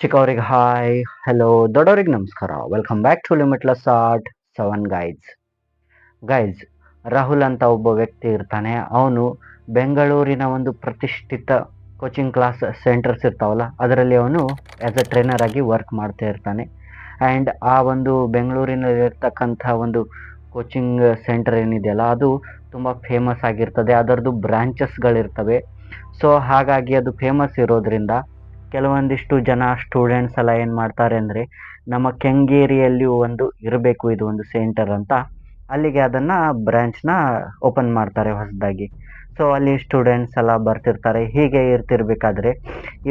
ಚಿಕ್ಕವ್ರಿಗೆ hi, hello, ದೊಡ್ಡವ್ರಿಗೆ ನಮಸ್ಕಾರ. Welcome back to limitless art 7 guys. Rahul ಅಂತ ಒಬ್ಬ ವ್ಯಕ್ತಿ ಇರ್ತಾನೆ. ಅವನು ಬೆಂಗಳೂರಿನ ಒಂದು ಪ್ರತಿಷ್ಠಿತ ಕೋಚಿಂಗ್ ಕ್ಲಾಸ್ ಸೆಂಟರ್ಸ್ ಇರ್ತಾವಲ್ಲ, ಅದರಲ್ಲಿ ಅವನು ಆ್ಯಸ್ ಅ ಟ್ರೈನರ್ ಆಗಿ ವರ್ಕ್ ಮಾಡ್ತಾ ಇರ್ತಾನೆ. ಆ್ಯಂಡ್ ಆ ಒಂದು ಬೆಂಗಳೂರಿನಲ್ಲಿರ್ತಕ್ಕಂಥ ಒಂದು ಕೋಚಿಂಗ್ ಸೆಂಟರ್ ಏನಿದೆಯಲ್ಲ, ಅದು ತುಂಬ ಫೇಮಸ್ ಆಗಿರ್ತದೆ. ಅದರದ್ದು ಬ್ರಾಂಚಸ್ಗಳಿರ್ತವೆ. ಸೊ ಹಾಗಾಗಿ ಅದು ಫೇಮಸ್ ಇರೋದ್ರಿಂದ ಕೆಲವೊಂದಿಷ್ಟು ಜನ ಸ್ಟೂಡೆಂಟ್ಸ್ ಎಲ್ಲ ಏನು ಮಾಡ್ತಾರೆ ಅಂದರೆ, ನಮ್ಮ ಕೆಂಗೇರಿಯಲ್ಲಿಯೂ ಒಂದು ಇರಬೇಕು ಇದು ಒಂದು ಸೆಂಟರ್ ಅಂತ, ಅಲ್ಲಿಗೆ ಅದನ್ನು ಬ್ರ್ಯಾಂಚ್ನ ಓಪನ್ ಮಾಡ್ತಾರೆ ಹೊಸದಾಗಿ. ಸೊ ಅಲ್ಲಿ ಸ್ಟೂಡೆಂಟ್ಸ್ ಎಲ್ಲ ಬರ್ತಿರ್ತಾರೆ. ಹೀಗೆ ಇರ್ತಿರ್ಬೇಕಾದ್ರೆ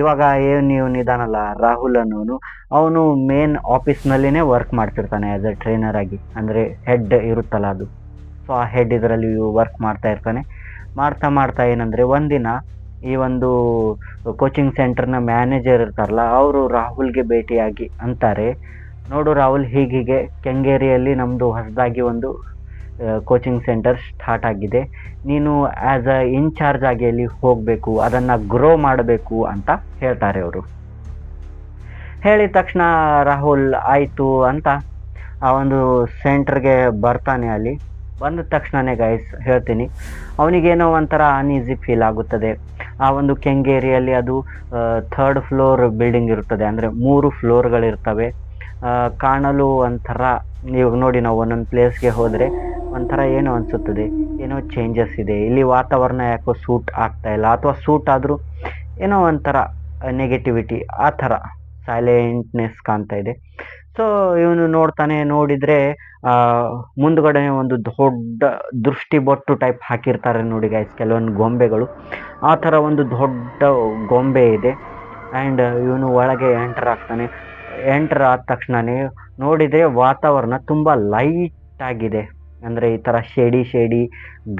ಇವಾಗ ಏನು ಇವನಿದಾನಲ್ಲ ರಾಹುಲ್ ಅನ್ನೋನು, ಅವನು ಮೇನ್ ಆಫೀಸ್ನಲ್ಲಿನೇ ವರ್ಕ್ ಮಾಡ್ತಿರ್ತಾನೆ ಆ್ಯಸ್ ಎ ಟ್ರೈನರ್ ಆಗಿ. ಅಂದರೆ ಹೆಡ್ ಇರುತ್ತಲ್ಲ ಅದು. ಸೊ ಆ ಹೆಡ್ ಇದರಲ್ಲಿ ವರ್ಕ್ ಮಾಡ್ತಾ ಇರ್ತಾನೆ. ಮಾಡ್ತಾ ಮಾಡ್ತಾ ಏನಂದರೆ, ಒಂದಿನ ಈ ಒಂದು ಕೋಚಿಂಗ್ ಸೆಂಟರ್ನ ಮ್ಯಾನೇಜರ್ ಇರ್ತಾರಲ್ಲ, ಅವರು ರಾಹುಲ್ಗೆ ಭೇಟಿಯಾಗಿ ಅಂತಾರೆ, ನೋಡು ರಾಹುಲ್, ಹೀಗೀಗೆ ಕೆಂಗೇರಿಯಲ್ಲಿ ನಮ್ಮದು ಹೊಸದಾಗಿ ಒಂದು ಕೋಚಿಂಗ್ ಸೆಂಟರ್ ಸ್ಟಾರ್ಟ್ ಆಗಿದೆ. ನೀನು ಆ್ಯಸ್ ಅ ಇನ್ಚಾರ್ಜ್ ಆಗಿ ಅಲ್ಲಿ ಹೋಗಬೇಕು, ಅದನ್ನು ಗ್ರೋ ಮಾಡಬೇಕು ಅಂತ ಹೇಳ್ತಾರೆ ಅವರು. ಹೇಳಿದ ತಕ್ಷಣ ರಾಹುಲ್ ಆಯಿತು ಅಂತ ಆ ಒಂದು ಸೆಂಟ್ರಿಗೆ ಬರ್ತಾನೆ. ಅಲ್ಲಿ ಬಂದ ತಕ್ಷಣವೇ ಗೈಸ್ ಹೇಳ್ತೀನಿ, ಅವನಿಗೇನೋ ಒಂಥರ ಅನ್ಈಸಿ ಫೀಲ್ ಆಗುತ್ತದೆ. ಆ ಒಂದು ಕೆಂಗೇರಿಯಲ್ಲಿ ಅದು 3rd ಫ್ಲೋರ್ ಬಿಲ್ಡಿಂಗ್ ಇರುತ್ತದೆ. ಅಂದರೆ 3 ಫ್ಲೋರ್ಗಳಿರ್ತವೆ. ಕಾಣಲು ಒಂಥರ, ನೀವು ನೋಡಿ, ನಾವು ಒಂದೊಂದು ಪ್ಲೇಸ್ಗೆ ಹೋದರೆ ಒಂಥರ ಏನೋ ಅನಿಸುತ್ತದೆ, ಏನೋ ಚೇಂಜಸ್ ಇದೆ ಇಲ್ಲಿ, ವಾತಾವರಣ ಯಾಕೋ ಸೂಟ್ ಆಗ್ತಾ ಇಲ್ಲ, ಅಥವಾ ಸೂಟ್ ಆದರೂ ಏನೋ ಒಂಥರ ನೆಗೆಟಿವಿಟಿ, ಆ ಥರ ಸೈಲೆಂಟ್ನೆಸ್ ಕಾಣ್ತಾ ಇದೆ. ಸೊ ಇವನು ನೋಡ್ತಾನೆ. ನೋಡಿದರೆ ಮುಂದ್ಗಡೆ ಒಂದು ದೊಡ್ಡ ದೃಷ್ಟಿ ಬೊಟ್ಟು ಟೈಪ್ ಹಾಕಿರ್ತಾರೆ ನೋಡಿ ಗೈಸ್, ಕೆಲವೊಂದು ಗೊಂಬೆಗಳು. ಆ ಥರ ಒಂದು ದೊಡ್ಡ ಗೊಂಬೆ ಇದೆ. ಆ್ಯಂಡ್ ಇವನು ಒಳಗೆ ಎಂಟರ್ ಆಗ್ತಾನೆ. ಎಂಟರ್ ಆದ ತಕ್ಷಣವೇ ನೋಡಿದರೆ ವಾತಾವರಣ ತುಂಬ ಲೈಟ್ ಆಗಿದೆ. ಅಂದರೆ ಈ ಥರ ಶೇಡಿ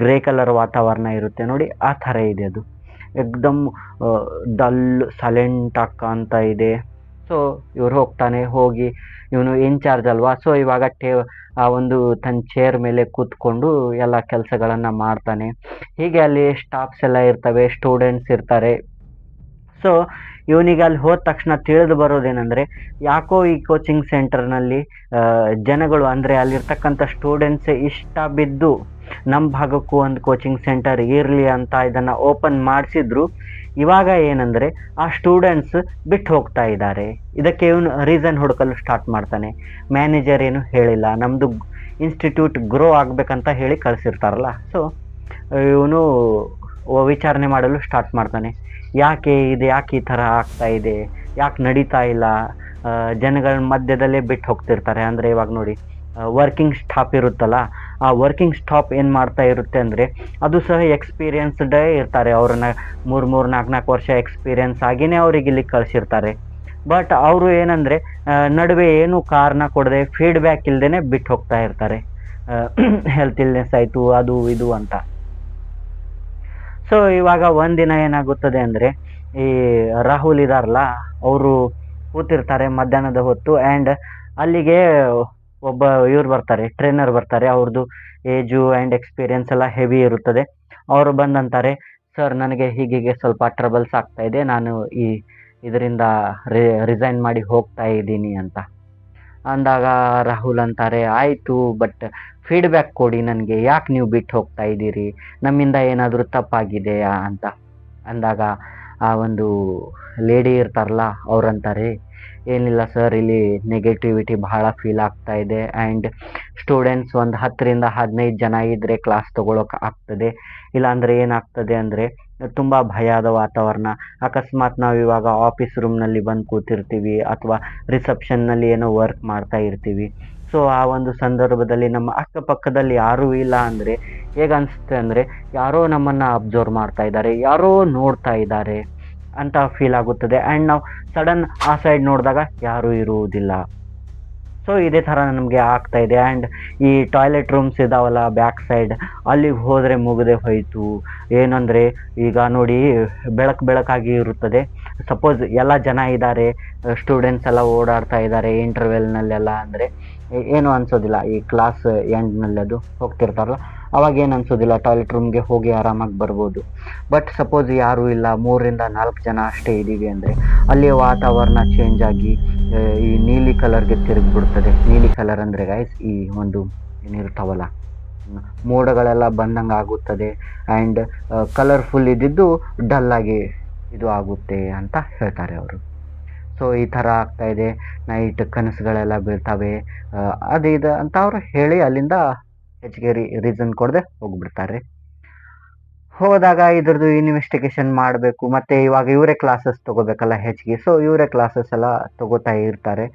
ಗ್ರೇ ಕಲರ್ ವಾತಾವರಣ ಇರುತ್ತೆ ನೋಡಿ, ಆ ಥರ ಇದೆ ಅದು. ಎಕ್ದಮ್ ಡಲ್ ಸೈಲೆಂಟ್ ಅಂತ ಇದೆ. ಸೊ ಇವ್ರು ಹೋಗ್ತಾನೆ. ಹೋಗಿ ಇವನು ಇನ್ಚಾರ್ಜ್ ಅಲ್ವಾ, ಸೊ ಇವಾಗ ಆ ಒಂದು ತನ್ನ ಚೇರ್ ಮೇಲೆ ಕೂತ್ಕೊಂಡು ಎಲ್ಲ ಕೆಲಸಗಳನ್ನು ಮಾಡ್ತಾನೆ. ಹೀಗೆ ಅಲ್ಲಿ ಸ್ಟಾಫ್ಸ್ ಎಲ್ಲ ಇರ್ತವೆ, ಸ್ಟೂಡೆಂಟ್ಸ್ ಇರ್ತಾರೆ. ಸೊ ಇವನಿಗೆ ಅಲ್ಲಿ ಹೋದ ತಕ್ಷಣ ತಿಳಿದು ಬರೋದೇನೆಂದರೆ, ಯಾಕೋ ಈ ಕೋಚಿಂಗ್ ಸೆಂಟರ್ನಲ್ಲಿ ಜನಗಳು, ಅಂದರೆ ಅಲ್ಲಿರ್ತಕ್ಕಂಥ ಸ್ಟೂಡೆಂಟ್ಸೇ ಇಷ್ಟ ಬಿದ್ದು ನಮ್ಮ ಭಾಗಕ್ಕೂ ಒಂದು ಕೋಚಿಂಗ್ ಸೆಂಟರ್ ಇರಲಿ ಅಂತ ಇದನ್ನು ಓಪನ್ ಮಾಡಿಸಿದ್ರು. ಇವಾಗ ಏನಂದರೆ ಆ ಸ್ಟೂಡೆಂಟ್ಸ್ ಬಿಟ್ಟು ಹೋಗ್ತಾ ಇದ್ದಾರೆ. ಇದಕ್ಕೆ ಇವನು ರೀಸನ್ ಹುಡುಕಲು ಸ್ಟಾರ್ಟ್ ಮಾಡ್ತಾನೆ. ಮ್ಯಾನೇಜರ್ ಏನು ಹೇಳಿಲ್ಲ, ನಮ್ಮದು ಇನ್ಸ್ಟಿಟ್ಯೂಟ್ ಗ್ರೋ ಆಗಬೇಕಂತ ಹೇಳಿ ಕಳಿಸಿರ್ತಾರಲ್ಲ. ಸೊ ಇವನು ವಿಚಾರಣೆ ಮಾಡಲು ಸ್ಟಾರ್ಟ್ ಮಾಡ್ತಾನೆ. ಯಾಕೆ ಈ ಥರ ಆಗ್ತಾ ಇದೆ, ಯಾಕೆ ನಡೀತಾ ಇಲ್ಲ, ಜನಗಳ ಮಧ್ಯದಲ್ಲೇ ಬಿಟ್ಟು ಹೋಗ್ತಿರ್ತಾರೆ. ಅಂದರೆ ಇವಾಗ ನೋಡಿ, ವರ್ಕಿಂಗ್ ಸ್ಟಾಫ್ ಇರುತ್ತಲ್ಲ, ಆ ವರ್ಕಿಂಗ್ ಸ್ಟಾಫ್ ಏನು ಮಾಡ್ತಾ ಇರುತ್ತೆ ಅಂದರೆ, ಅದು ಸಹ ಎಕ್ಸ್ಪೀರಿಯನ್ಸ್ಡೇ ಇರ್ತಾರೆ. ಅವ್ರನ್ನ 3-4 ವರ್ಷ ಎಕ್ಸ್ಪೀರಿಯನ್ಸ್ ಆಗಿಯೇ ಅವ್ರಿಗೆ ಇಲ್ಲಿ ಕಳಿಸಿರ್ತಾರೆ. ಬಟ್ ಅವರು ಏನಂದರೆ ನಡುವೆ ಏನು ಕಾರಣ ಕೊಡದೆ, ಫೀಡ್ಬ್ಯಾಕ್ ಇಲ್ಲದೇ ಬಿಟ್ಟು ಹೋಗ್ತಾ ಇರ್ತಾರೆ. ಹೆಲ್ತ್ ಇಲ್ನೆಸ್ ಆಯಿತು, ಅದು ಇದು ಅಂತ. ಸೊ ಇವಾಗ ಒಂದಿನ ಏನಾಗುತ್ತದೆ ಅಂದರೆ, ಈ ರಾಹುಲ್ ಇದಾರಲ್ಲ, ಅವರು ಕೂತಿರ್ತಾರೆ ಮಧ್ಯಾಹ್ನದ ಹೊತ್ತು. ಆ್ಯಂಡ್ ಅಲ್ಲಿಗೆ ಒಬ್ಬ ಇವ್ರು ಬರ್ತಾರೆ, ಟ್ರೈನರ್ ಬರ್ತಾರೆ. ಅವ್ರದ್ದು ಏಜು ಆ್ಯಂಡ್ ಎಕ್ಸ್ಪೀರಿಯನ್ಸ್ ಎಲ್ಲ ಹೆವಿ ಇರುತ್ತದೆ. ಅವರು ಬಂದಂತಾರೆ, ಸರ್ ನನಗೆ ಹೀಗೆ ಸ್ವಲ್ಪ ಟ್ರಬಲ್ಸ್ ಆಗ್ತಾ ಇದೆ, ನಾನು ಇದರಿಂದ ರಿಸೈನ್ ಮಾಡಿ ಹೋಗ್ತಾ ಇದ್ದೀನಿ ಅಂತ ಅಂದಾಗ, ರಾಹುಲ್ ಅಂತಾರೆ, ಆಯಿತು, ಬಟ್ ಫೀಡ್ಬ್ಯಾಕ್ ಕೊಡಿ ನನಗೆ, ಯಾಕೆ ನೀವು ಬಿಟ್ಟು ಹೋಗ್ತಾ ಇದ್ದೀರಿ, ನಮ್ಮಿಂದ ಏನಾದರೂ ತಪ್ಪಾಗಿದೆಯಾ ಅಂತ ಅಂದಾಗ, ಆ ಒಂದು ಲೇಡಿ ಇರ್ತಾರಲ್ಲ ಅವ್ರಂತಾರೆ, ಏನಿಲ್ಲ ಸರ್, ಇಲ್ಲಿ ನೆಗೆಟಿವಿಟಿ ಬಹಳ ಫೀಲ್ ಆಗ್ತಾ ಇದೆ. ಆ್ಯಂಡ್ ಸ್ಟೂಡೆಂಟ್ಸ್ ಒಂದು 10-15 ಜನ ಇದ್ದರೆ ಕ್ಲಾಸ್ ತೊಗೊಳಕ್ಕೆ ಆಗ್ತದೆ. ಇಲ್ಲಾಂದರೆ ಏನಾಗ್ತದೆ ಅಂದರೆ ತುಂಬ ಭಯದ ವಾತಾವರಣ. ಅಕಸ್ಮಾತ್ ನಾವು ಇವಾಗ ಆಫೀಸ್ ರೂಮ್ನಲ್ಲಿ ಬಂದು ಕೂತಿರ್ತೀವಿ, ಅಥವಾ ರಿಸೆಪ್ಷನ್ನಲ್ಲಿ ಏನೋ ವರ್ಕ್ ಮಾಡ್ತಾ ಇರ್ತೀವಿ. ಸೊ ಆ ಒಂದು ಸಂದರ್ಭದಲ್ಲಿ ನಮ್ಮ ಅಕ್ಕಪಕ್ಕದಲ್ಲಿ ಯಾರೂ ಇಲ್ಲ ಅಂದರೆ ಹೇಗೆ ಅನಿಸುತ್ತೆ ಅಂದರೆ, ಯಾರೋ ನಮ್ಮನ್ನು ಅಬ್ಸರ್ವ್ ಮಾಡ್ತಾ ಇದ್ದಾರೆ, ಯಾರೋ ನೋಡ್ತಾ ಇದ್ದಾರೆ ಅಂತ ಫೀಲ್ ಆಗುತ್ತದೆ. ಆ್ಯಂಡ್ ನಾವು ಸಡನ್ ಆ ಸೈಡ್ ನೋಡಿದಾಗ ಯಾರೂ ಇರುವುದಿಲ್ಲ. ಸೊ ಇದೇ ಥರ ನಮಗೆ ಆಗ್ತಾ ಇದೆ. ಆ್ಯಂಡ್ ಈ ಟಾಯ್ಲೆಟ್ ರೂಮ್ಸ್ ಇದಾವಲ್ಲ ಬ್ಯಾಕ್ ಸೈಡ್, ಅಲ್ಲಿಗೆ ಹೋದರೆ ಮುಗದೆ ಹೋಯಿತು. ಏನಂದರೆ ಈಗ ನೋಡಿ, ಬೆಳಕಾಗಿ ಇರುತ್ತದೆ. ಸಪೋಸ್ ಎಲ್ಲ ಜನ ಇದ್ದಾರೆ, ಸ್ಟೂಡೆಂಟ್ಸ್ ಎಲ್ಲ ಓಡಾಡ್ತಾ ಇದ್ದಾರೆ ಇಂಟರ್ವೆಲ್ನಲ್ಲೆಲ್ಲ, ಅಂದರೆ ಏನು ಅನ್ಸೋದಿಲ್ಲ. ಈ ಕ್ಲಾಸ್ ಎಂಡ್ನಲ್ಲಿ ಅದು ಹೋಗ್ತಿರ್ತಾರಲ್ಲ ಅವಾಗ ಏನು ಅನ್ಸೋದಿಲ್ಲ, ಟಾಯ್ಲೆಟ್ ರೂಮ್ಗೆ ಹೋಗಿ ಆರಾಮಾಗಿ ಬರ್ಬೋದು. ಬಟ್ ಸಪೋಸ್ ಯಾರೂ ಇಲ್ಲ, 3 ರಿಂದ 4 ಜನ ಅಷ್ಟೇ ಇದ್ದೀವಿ ಅಂದರೆ ಅಲ್ಲಿಯ ವಾತಾವರಣ ಚೇಂಜ್ ಆಗಿ ಈ ನೀಲಿ ಕಲರ್ಗೆ ತಿರುಗಿಬಿಡ್ತದೆ. ನೀಲಿ ಕಲರ್ ಅಂದರೆ ಗೈಸ್ ಈ ಒಂದು ಏನಿರ್ತಾವಲ್ಲ ಮೋಡಗಳೆಲ್ಲ ಬಂದಂಗೆ ಆಗುತ್ತದೆ. ಆ್ಯಂಡ್ ಕಲರ್ಫುಲ್ ಇದ್ದಿದ್ದು ಡಲ್ ಆಗಿ ಇದು ಆಗುತ್ತೆ ಅಂತ ಹೇಳ್ತಾರೆ ಅವರು. ಸೊ ಈ ಥರ ಆಗ್ತಾ ಇದೆ, ನೈಟ್ ಕನಸುಗಳೆಲ್ಲ ಬೀಳ್ತವೆ, ಅದು ಇದು ಅಂತ ಅವರು ಹೇಳಿ ಅಲ್ಲಿಂದ ಹೆಚ್ಚಿಗೆ ರೀಸನ್ ಕೊಡದೆ ಹೋಗ್ಬಿಡ್ತಾರೆ. ಹೋದಾಗ ಇದ್ರದ್ದು ಇನ್ವೆಸ್ಟಿಗೇಷನ್ ಮಾಡಬೇಕು, ಮತ್ತು ಇವಾಗ ಇವರೇ ಕ್ಲಾಸಸ್ ತೊಗೋಬೇಕಲ್ಲ ಹೆಚ್ಚಿಗೆ. ಸೊ ಇವರೇ ಕ್ಲಾಸಸ್ ಎಲ್ಲ ತೊಗೋತಾ ಇರ್ತಾರೆ.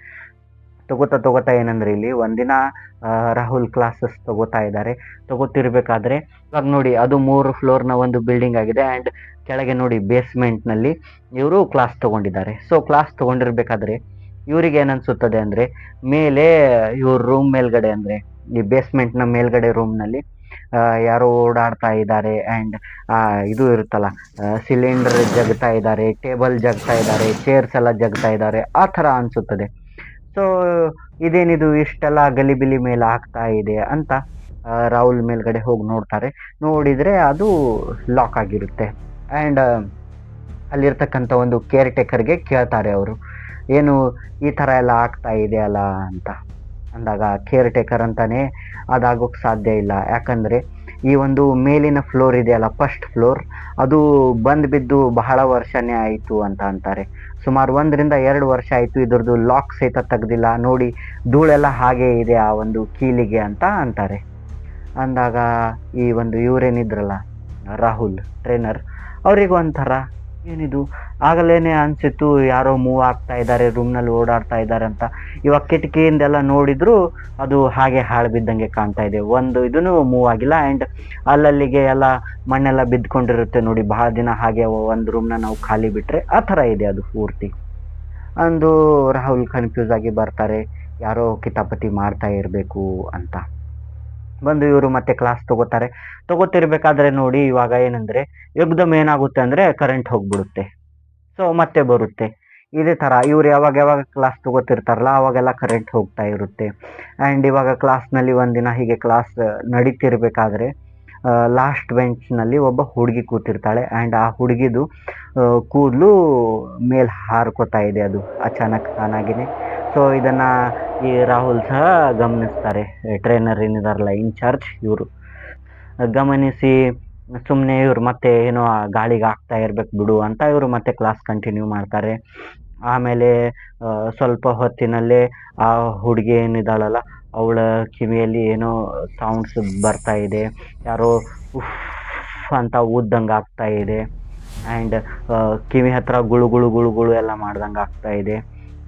ತೊಗೋತಾ ಏನಂದ್ರೆ ಇಲ್ಲಿ ಒಂದಿನ ರಾಹುಲ್ ಕ್ಲಾಸಸ್ ತೊಗೋತಾ ಇದ್ದಾರೆ. ತೊಗೋತಿರ್ಬೇಕಾದ್ರೆ ಇವಾಗ ನೋಡಿ ಅದು 3 ಫ್ಲೋರ್ನ ಒಂದು ಬಿಲ್ಡಿಂಗ್ ಆಗಿದೆ. ಆ್ಯಂಡ್ ಕೆಳಗೆ ನೋಡಿ ಬೇಸ್ಮೆಂಟ್ನಲ್ಲಿ ಇವರು ಕ್ಲಾಸ್ ತೊಗೊಂಡಿದ್ದಾರೆ. ಸೊ ಕ್ಲಾಸ್ ತೊಗೊಂಡಿರ್ಬೇಕಾದ್ರೆ ಇವರಿಗೆ ಏನನ್ಸುತ್ತದೆ ಅಂದರೆ ಮೇಲೆ ಇವ್ರ ರೂಮ್ ಮೇಲ್ಗಡೆ ಅಂದರೆ ಈ ಬೇಸ್ಮೆಂಟ್ನ ಮೇಲ್ಗಡೆ ರೂಮ್ನಲ್ಲಿ ಯಾರೋ ಓಡಾಡ್ತಾ ಇದ್ದಾರೆ. ಆ್ಯಂಡ್ ಇದು ಇರುತ್ತಲ್ಲ ಸಿಲಿಂಡರ್ ಜಗ್ತಾ ಇದ್ದಾರೆ, ಟೇಬಲ್ ಜಗ್ತಾ ಇದ್ದಾರೆ, ಚೇರ್ಸ್ ಎಲ್ಲ ಜಗ್ತಾ ಇದ್ದಾರೆ, ಆ ಥರ ಅನಿಸುತ್ತದೆ. ಸೊ ಇದೇನಿದು ಇಷ್ಟೆಲ್ಲ ಗಲಿಬಿಲಿ ಮೇಲೆ ಆಗ್ತಾ ಇದೆ ಅಂತ ರಾಹುಲ್ ಮೇಲ್ಗಡೆ ಹೋಗಿ ನೋಡ್ತಾರೆ. ನೋಡಿದರೆ ಅದು ಲಾಕ್ ಆಗಿರುತ್ತೆ. ಆ್ಯಂಡ್ ಅಲ್ಲಿರ್ತಕ್ಕಂಥ ಒಂದು ಕೇರ್ ಟೇಕರ್ಗೆ ಕೇಳ್ತಾರೆ ಅವರು, ಏನು ಈ ಥರ ಎಲ್ಲ ಆಗ್ತಾ ಇದೆ ಅಲ್ಲ ಅಂತ ಅಂದಾಗ ಕೇರ್ ಟೇಕರ್ ಅಂತಾನೆ ಅದಾಗೋಕ್ಕೆ ಸಾಧ್ಯ ಇಲ್ಲ. ಯಾಕಂದರೆ ಈ ಒಂದು ಮೇಲಿನ ಫ್ಲೋರ್ ಇದೆಯಲ್ಲ ಫಸ್ಟ್ ಫ್ಲೋರ್, ಅದು ಬಂದು ಬಿದ್ದು ಬಹಳ ವರ್ಷನೇ ಆಯಿತು ಅಂತ ಅಂತಾರೆ. ಸುಮಾರು 1 ರಿಂದ 2 ವರ್ಷ ಆಯಿತು, ಇದ್ರದ್ದು ಲಾಕ್ ಸಹಿತ ತೆಗ್ದಿಲ್ಲ, ನೋಡಿ ಧೂಳೆಲ್ಲ ಹಾಗೇ ಇದೆ ಆ ಒಂದು ಕೀಲಿಗೆ ಅಂತ ಅಂತಾರೆ. ಅಂದಾಗ ಈ ಒಂದು ಇವರೇನಿದ್ರಲ್ಲ ರಾಹುಲ್ ಟ್ರೈನರ್, ಅವರಿಗೂ ಒಂಥರ ಏನಿದು ಆಗಲೇ ಅನಿಸಿತ್ತು ಯಾರೋ ಮೂವ್ ಆಗ್ತಾ ಇದ್ದಾರೆ, ರೂಮ್ನಲ್ಲಿ ಓಡಾಡ್ತಾ ಇದ್ದಾರೆ ಅಂತ. ಇವಾಗ ಕಿಟಕಿಯಿಂದೆಲ್ಲ ನೋಡಿದ್ರು ಅದು ಹಾಗೆ ಹಾಳು ಬಿದ್ದಂಗೆ ಕಾಣ್ತಾ ಇದೆ, ಒಂದು ಇದೂ ಮೂವ್ ಆಗಿಲ್ಲ. ಆ್ಯಂಡ್ ಅಲ್ಲಲ್ಲಿಗೆ ಎಲ್ಲ ಮಣ್ಣೆಲ್ಲ ಬಿದ್ದುಕೊಂಡಿರುತ್ತೆ ನೋಡಿ, ಬಹಳ ದಿನ ಹಾಗೆ ಒಂದು ರೂಮ್ನ ನಾವು ಖಾಲಿ ಬಿಟ್ಟರೆ ಆ ಥರ ಇದೆ ಅದು ಪೂರ್ತಿ. ಅಂದು ರಾಹುಲ್ ಕನ್ಫ್ಯೂಸ್ ಆಗಿ ಬರ್ತಾರೆ, ಯಾರೋ ಕಿತಾಪತಿ ಮಾಡ್ತಾ ಇರಬೇಕು ಅಂತ. ಬಂದು ಇವರು ಮತ್ತೆ ಕ್ಲಾಸ್ ತೊಗೋತಿರ್ಬೇಕಾದ್ರೆ ನೋಡಿ ಇವಾಗ ಏನಂದರೆ ಏಕ್ದಮ್ ಏನಾಗುತ್ತೆ ಅಂದರೆ ಕರೆಂಟ್ ಹೋಗ್ಬಿಡುತ್ತೆ. ಸೊ ಮತ್ತೆ ಬರುತ್ತೆ. ಇದೇ ಥರ ಇವ್ರು ಯಾವಾಗ ಕ್ಲಾಸ್ ತೊಗೋತಿರ್ತಾರಲ್ಲ ಅವಾಗೆಲ್ಲ ಕರೆಂಟ್ ಹೋಗ್ತಾ ಇರುತ್ತೆ. ಆ್ಯಂಡ್ ಇವಾಗ ಕ್ಲಾಸ್ನಲ್ಲಿ ಒಂದಿನ ಹೀಗೆ ಕ್ಲಾಸ್ ನಡೀತಿರ್ಬೇಕಾದ್ರೆ ಲಾಸ್ಟ್ ಬೆಂಚ್ನಲ್ಲಿ ಒಬ್ಬ ಹುಡುಗಿ ಕೂತಿರ್ತಾಳೆ. ಆ್ಯಂಡ್ ಆ ಹುಡುಗಿದು ಕೂದಲು ಮೇಲೆ ಹಾರ್ಕೋತಾ ಇದೆ ಅದು ಅಚಾನಕ್ ತಾನಾಗಿನೇ. ಸೊ ಇದನ್ನು ಈ ರಾಹುಲ್ ಸಹ ಗಮನಿಸ್ತಾರೆ, ಟ್ರೈನರ್ ಏನಿದಾರಲ್ಲ ಇನ್ಚಾರ್ಜ್ ಇವರು ಗಮನಿಸಿ ಸುಮ್ಮನೆ ಇವ್ರು ಮತ್ತೆ ಏನೋ ಗಾಳಿಗೆ ಆಗ್ತಾ ಇರ್ಬೇಕು ಬಿಡು ಅಂತ ಇವರು ಮತ್ತೆ ಕ್ಲಾಸ್ ಕಂಟಿನ್ಯೂ ಮಾಡ್ತಾರೆ. ಆಮೇಲೆ ಸ್ವಲ್ಪ ಹೊತ್ತಿನಲ್ಲೇ ಆ ಹುಡುಗಿ ಏನಿದ್ದಾಳಲ್ಲ ಅವಳ ಕಿವಿಯಲ್ಲಿ ಏನೋ ಸೌಂಡ್ಸ್ ಬರ್ತಾ ಇದೆ, ಯಾರೋ ಉಫ್ ಅಂತ ಊದ್ದಂಗೆ ಆಗ್ತಾ ಇದೆ. ಆ್ಯಂಡ್ ಕಿವಿ ಹತ್ರ ಗುಳು ಗುಳು ಗುಳು ಗುಳು ಎಲ್ಲ ಮಾಡ್ದಂಗೆ ಆಗ್ತಾ ಇದೆ.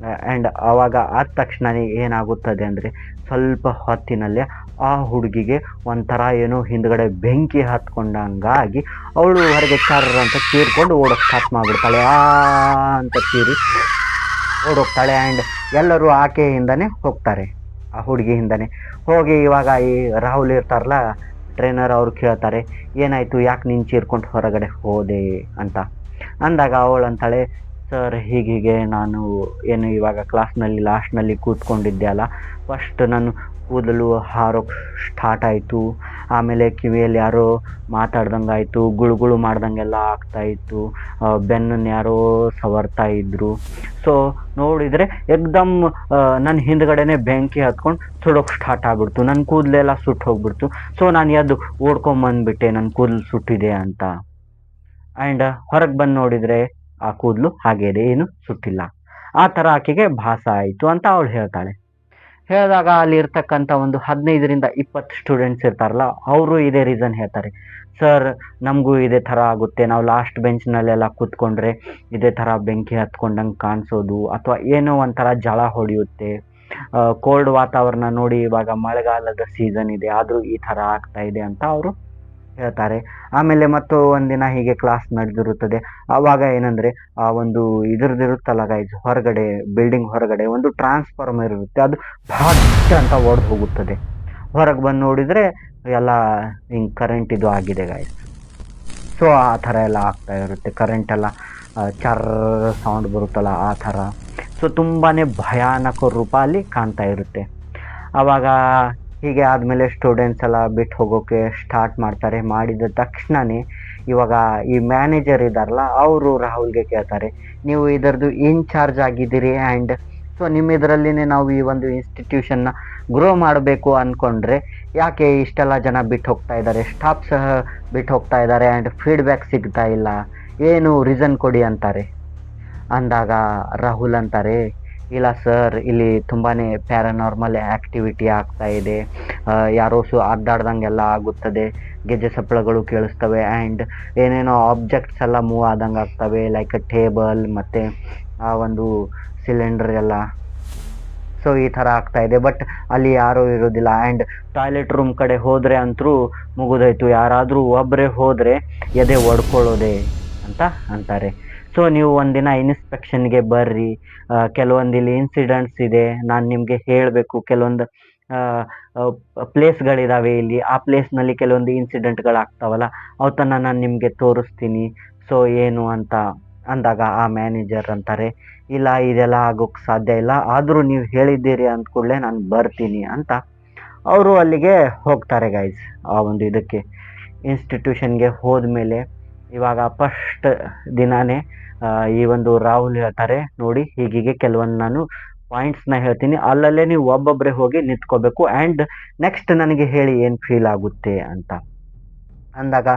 ಆ್ಯಂಡ್ ಆವಾಗ ಆದ ತಕ್ಷಣ ಏನಾಗುತ್ತದೆ ಅಂದರೆ ಸ್ವಲ್ಪ ಹೊತ್ತಿನಲ್ಲೇ ಆ ಹುಡುಗಿಗೆ ಒಂಥರ ಏನೋ ಹಿಂದ್ಗಡೆ ಬೆಂಕಿ ಹತ್ಕೊಂಡಂಗಾಗಿ ಅವಳು ಹೊರಗೆ ಚಾರ್ರ ಅಂತ ಚೀರ್ಕೊಂಡು ಓಡೋಕ್ಕೆ ಸ್ಟಾರ್ಟ್ ಮಾಡಿಬಿಡ್ತಾಳೆ. ಅಂತ ಚೀರಿ ಓಡೋಗ್ತಾಳೆ. ಆ್ಯಂಡ್ ಎಲ್ಲರೂ ಆಕೆಯಿಂದನೇ ಹೋಗ್ತಾರೆ, ಆ ಹುಡುಗಿ ಹಿಂದನೇ ಹೋಗಿ. ಇವಾಗ ಈ ರಾಹುಲ್ ಇರ್ತಾರಲ್ಲ ಟ್ರೈನರ್, ಅವ್ರು ಕೇಳ್ತಾರೆ ಏನಾಯಿತು, ಯಾಕೆ ನೀನು ಚೀರ್ಕೊಂಡು ಹೊರಗಡೆ ಹೋದೆ ಅಂತ ಅಂದಾಗ ಅವಳು ಅಂತಾಳೆ, ಸರ್ ಹೀಗೆ ನಾನು ಏನು ಇವಾಗ ಕ್ಲಾಸ್ನಲ್ಲಿ ಲಾಸ್ಟ್ನಲ್ಲಿ ಕೂತ್ಕೊಂಡಿದ್ದೆ ಅಲ್ಲ, ಫಸ್ಟ್ ನಾನು ಕೂದಲು ಹಾರೋಕ್ಕೆ ಸ್ಟಾರ್ಟ್ ಆಯಿತು, ಆಮೇಲೆ ಕಿವಿಯಲ್ಲಿ ಯಾರೋ ಮಾತಾಡ್ದಂಗೆ ಆಯಿತು, ಗುಳುಗುಳು ಮಾಡ್ದಂಗೆಲ್ಲ ಆಗ್ತಾಯಿತ್ತು, ಬೆನ್ನನ್ನು ಯಾರೋ ಸವರ್ತಾ ಇದ್ದರು. ಸೊ ನೋಡಿದರೆ ಏಕ್ದಮ್ ನನ್ನ ಹಿಂದ್ಗಡೆನೇ ಬೆಂಕಿ ಹತ್ಕೊಂಡು ಸುಡೋಕ್ಕೆ ಸ್ಟಾರ್ಟ್ ಆಗ್ಬಿಡ್ತು, ನನ್ನ ಕೂದಲೆಲ್ಲ ಸುಟ್ಟು ಹೋಗ್ಬಿಡ್ತು. ಸೊ ನಾನು ಎದ್ದು ಓಡ್ಕೊಂಬಂದ್ಬಿಟ್ಟೆ ನನ್ನ ಕೂದಲು ಸುಟ್ಟಿದೆ ಅಂತ. ಆ್ಯಂಡ್ ಹೊರಗೆ ಬಂದು ನೋಡಿದರೆ ಆ ಕೂದಲು ಹಾಗೆ ಇದೆ, ಏನು ಸುಟ್ಟಿಲ್ಲ. ಆ ಥರ ಆಕೆಗೆ ಭಾಸ ಆಯಿತು ಅಂತ ಅವಳು ಹೇಳ್ತಾಳೆ. ಹೇಳಿದಾಗ ಅಲ್ಲಿ ಇರ್ತಕ್ಕಂಥ ಒಂದು 15 ರಿಂದ 20 ಸ್ಟೂಡೆಂಟ್ಸ್ ಇರ್ತಾರಲ್ಲ ಅವರು ಇದೇ ರೀಸನ್ ಹೇಳ್ತಾರೆ, ಸರ್ ನಮಗೂ ಇದೇ ಥರ ಆಗುತ್ತೆ, ನಾವು ಲಾಸ್ಟ್ ಬೆಂಚ್ನಲ್ಲೆಲ್ಲ ಕೂತ್ಕೊಂಡ್ರೆ ಇದೇ ಥರ ಬೆಂಕಿ ಹತ್ಕೊಂಡಂಗೆ ಕಾಣಿಸೋದು, ಅಥವಾ ಏನೋ ಒಂಥರ ಜಳ ಹೊಡೆಯುತ್ತೆ, ಕೋಲ್ಡ್ ವಾತಾವರಣ ನೋಡಿ ಇವಾಗ ಮಳೆಗಾಲದ ಸೀಸನ್ ಇದೆ ಆದರೂ ಈ ಥರ ಆಗ್ತಾ ಇದೆ ಅಂತ ಅವರು ಹೇಳ್ತಾರೆ. ಆಮೇಲೆ ಮತ್ತು ಒಂದಿನ ಹೀಗೆ ಕ್ಲಾಸ್ ನಡೆದಿರುತ್ತದೆ. ಆವಾಗ ಏನಂದರೆ ಆ ಒಂದು ಇದ್ರದ್ದಿರುತ್ತಲ್ಲ ಗೈಸ್, ಹೊರಗಡೆ ಬಿಲ್ಡಿಂಗ್ ಹೊರಗಡೆ ಒಂದು ಟ್ರಾನ್ಸ್ಫಾರ್ಮರ್ ಇರುತ್ತೆ, ಅದು ಭಾಟ್ ಅಂತ ಒಡೆದು ಹೋಗುತ್ತದೆ. ಹೊರಗೆ ಬಂದು ನೋಡಿದರೆ ಎಲ್ಲ ಹಿಂಗೆ ಕರೆಂಟ್ ಇದು ಆಗಿದೆ ಗೈಸ್. ಸೊ ಆ ಥರ ಎಲ್ಲ ಆಗ್ತಾ ಇರುತ್ತೆ, ಕರೆಂಟೆಲ್ಲ ಚರ್ ಸೌಂಡ್ ಬರುತ್ತಲ್ಲ ಆ ಥರ. ಸೊ ತುಂಬಾ ಭಯಾನಕ ರೂಪ ಅಲ್ಲಿ ಕಾಣ್ತಾ ಇರುತ್ತೆ. ಆವಾಗ ಹೀಗೆ ಆದಮೇಲೆ ಸ್ಟೂಡೆಂಟ್ಸ್ ಎಲ್ಲ ಬಿಟ್ಟು ಹೋಗೋಕ್ಕೆ ಸ್ಟಾರ್ಟ್ ಮಾಡ್ತಾರೆ. ಮಾಡಿದ ತಕ್ಷಣವೇ ಇವಾಗ ಈ ಮ್ಯಾನೇಜರ್ ಇದ್ದಾರಲ್ಲ ಅವರು ರಾಹುಲ್ಗೆ ಕೇಳ್ತಾರೆ, ನೀವು ಇದರದ್ದು ಇನ್ಚಾರ್ಜ್ ಆಗಿದ್ದೀರಿ ಆ್ಯಂಡ್ ಸೊ ನಿಮ್ಮ ಇದರಲ್ಲಿನೇ ನಾವು ಈ ಒಂದು ಇನ್ಸ್ಟಿಟ್ಯೂಷನ್ನ ಗ್ರೋ ಮಾಡಬೇಕು ಅಂದ್ಕೊಂಡ್ರೆ ಯಾಕೆ ಇಷ್ಟೆಲ್ಲ ಜನ ಬಿಟ್ಟು ಹೋಗ್ತಾ ಇದ್ದಾರೆ, ಸ್ಟಾಫ್ ಸಹ ಬಿಟ್ಟು ಹೋಗ್ತಾ ಇದ್ದಾರೆ ಆ್ಯಂಡ್ ಫೀಡ್ಬ್ಯಾಕ್ ಸಿಗ್ತಾ ಇಲ್ಲ, ಏನು ರೀಸನ್ ಕೊಡಿ ಅಂತಾರೆ. ಅಂದಾಗ ರಾಹುಲ್ ಅಂತಾರೆ, ಇಲ್ಲ ಸರ್, ಇಲ್ಲಿ ತುಂಬಾ ಪ್ಯಾರಾನಾರ್ಮಲ್ ಆ್ಯಕ್ಟಿವಿಟಿ ಆಗ್ತಾ ಇದೆ, ಯಾರೋ ಅಡ್ಡಾಡ್ದಂಗೆಲ್ಲ ಆಗುತ್ತದೆ, ಗೆಜ್ಜೆ ಸಪ್ಪಳಗಳು ಕೇಳಿಸ್ತವೆ ಆ್ಯಂಡ್ ಏನೇನೋ ಆಬ್ಜೆಕ್ಟ್ಸ್ ಎಲ್ಲ ಮೂವ್ ಆದಂಗೆ ಆಗ್ತವೆ, ಲೈಕ್ ಟೇಬಲ್ ಮತ್ತು ಆ ಒಂದು ಸಿಲಿಂಡರ್ ಎಲ್ಲ. ಸೊ ಈ ಥರ ಆಗ್ತಾ ಇದೆ. ಬಟ್ ಅಲ್ಲಿ ಯಾರೂ ಇರೋದಿಲ್ಲ ಆ್ಯಂಡ್ ಟಾಯ್ಲೆಟ್ ರೂಮ್ ಕಡೆ ಹೋದರೆ ಅಂತೂ ಮುಗಿದೋಯ್ತು, ಯಾರಾದರೂ ಒಬ್ಬರೇ ಹೋದರೆ ಎದೆ ಒಡ್ಕೊಳ್ಳೋದೆ ಅಂತ ಅಂತಾರೆ. ಸೊ ನೀವು ಒಂದಿನ ಇನ್ಸ್ಪೆಕ್ಷನ್ಗೆ ಬರ್ರಿ, ಕೆಲವೊಂದು ಇಲ್ಲಿ ಇನ್ಸಿಡೆಂಟ್ಸ್ ಇದೆ, ನಾನು ನಿಮಗೆ ಹೇಳಬೇಕು, ಕೆಲವೊಂದು ಪ್ಲೇಸ್ಗಳಿದ್ದಾವೆ ಇಲ್ಲಿ, ಆ ಪ್ಲೇಸ್ನಲ್ಲಿ ಕೆಲವೊಂದು ಇನ್ಸಿಡೆಂಟ್ಗಳಾಗ್ತಾವಲ್ಲ ಅವತ್ತನ್ನು ನಾನು ನಿಮಗೆ ತೋರಿಸ್ತೀನಿ, ಸೊ ಏನು ಅಂತ ಅಂದಾಗ ಆ ಮ್ಯಾನೇಜರ್ ಅಂತಾರೆ, ಇಲ್ಲ ಇದೆಲ್ಲ ಆಗೋಕ್ಕೆ ಸಾಧ್ಯ ಇಲ್ಲ, ಆದರೂ ನೀವು ಹೇಳಿದ್ದೀರಿ ಅಂದ ಕೂಡಲೇ ನಾನು ಬರ್ತೀನಿ ಅಂತ ಅವರು ಅಲ್ಲಿಗೆ ಹೋಗ್ತಾರೆ ಗೈಸ್. ಆ ಒಂದು ಇದಕ್ಕೆ ಇನ್ಸ್ಟಿಟ್ಯೂಷನ್ಗೆ ಹೋದ್ಮೇಲೆ ಇವಾಗ ಫಸ್ಟ್ ದಿನಾನೇ ಈ ಒಂದು ರಾಹುಲ್ ಹೇಳ್ತಾರೆ, ನೋಡಿ ಹೀಗೀಗೆ ಕೆಲವೊಂದು ನಾನು ಪಾಯಿಂಟ್ಸ್ನ ಹೇಳ್ತೀನಿ, ಅಲ್ಲಲ್ಲೇ ನೀವು ಒಬ್ಬೊಬ್ಬರೇ ಹೋಗಿ ನಿಂತ್ಕೋಬೇಕು ಆ್ಯಂಡ್ ನೆಕ್ಸ್ಟ್ ನನಗೆ ಹೇಳಿ ಏನು ಫೀಲ್ ಆಗುತ್ತೆ ಅಂತ ಅಂದಾಗ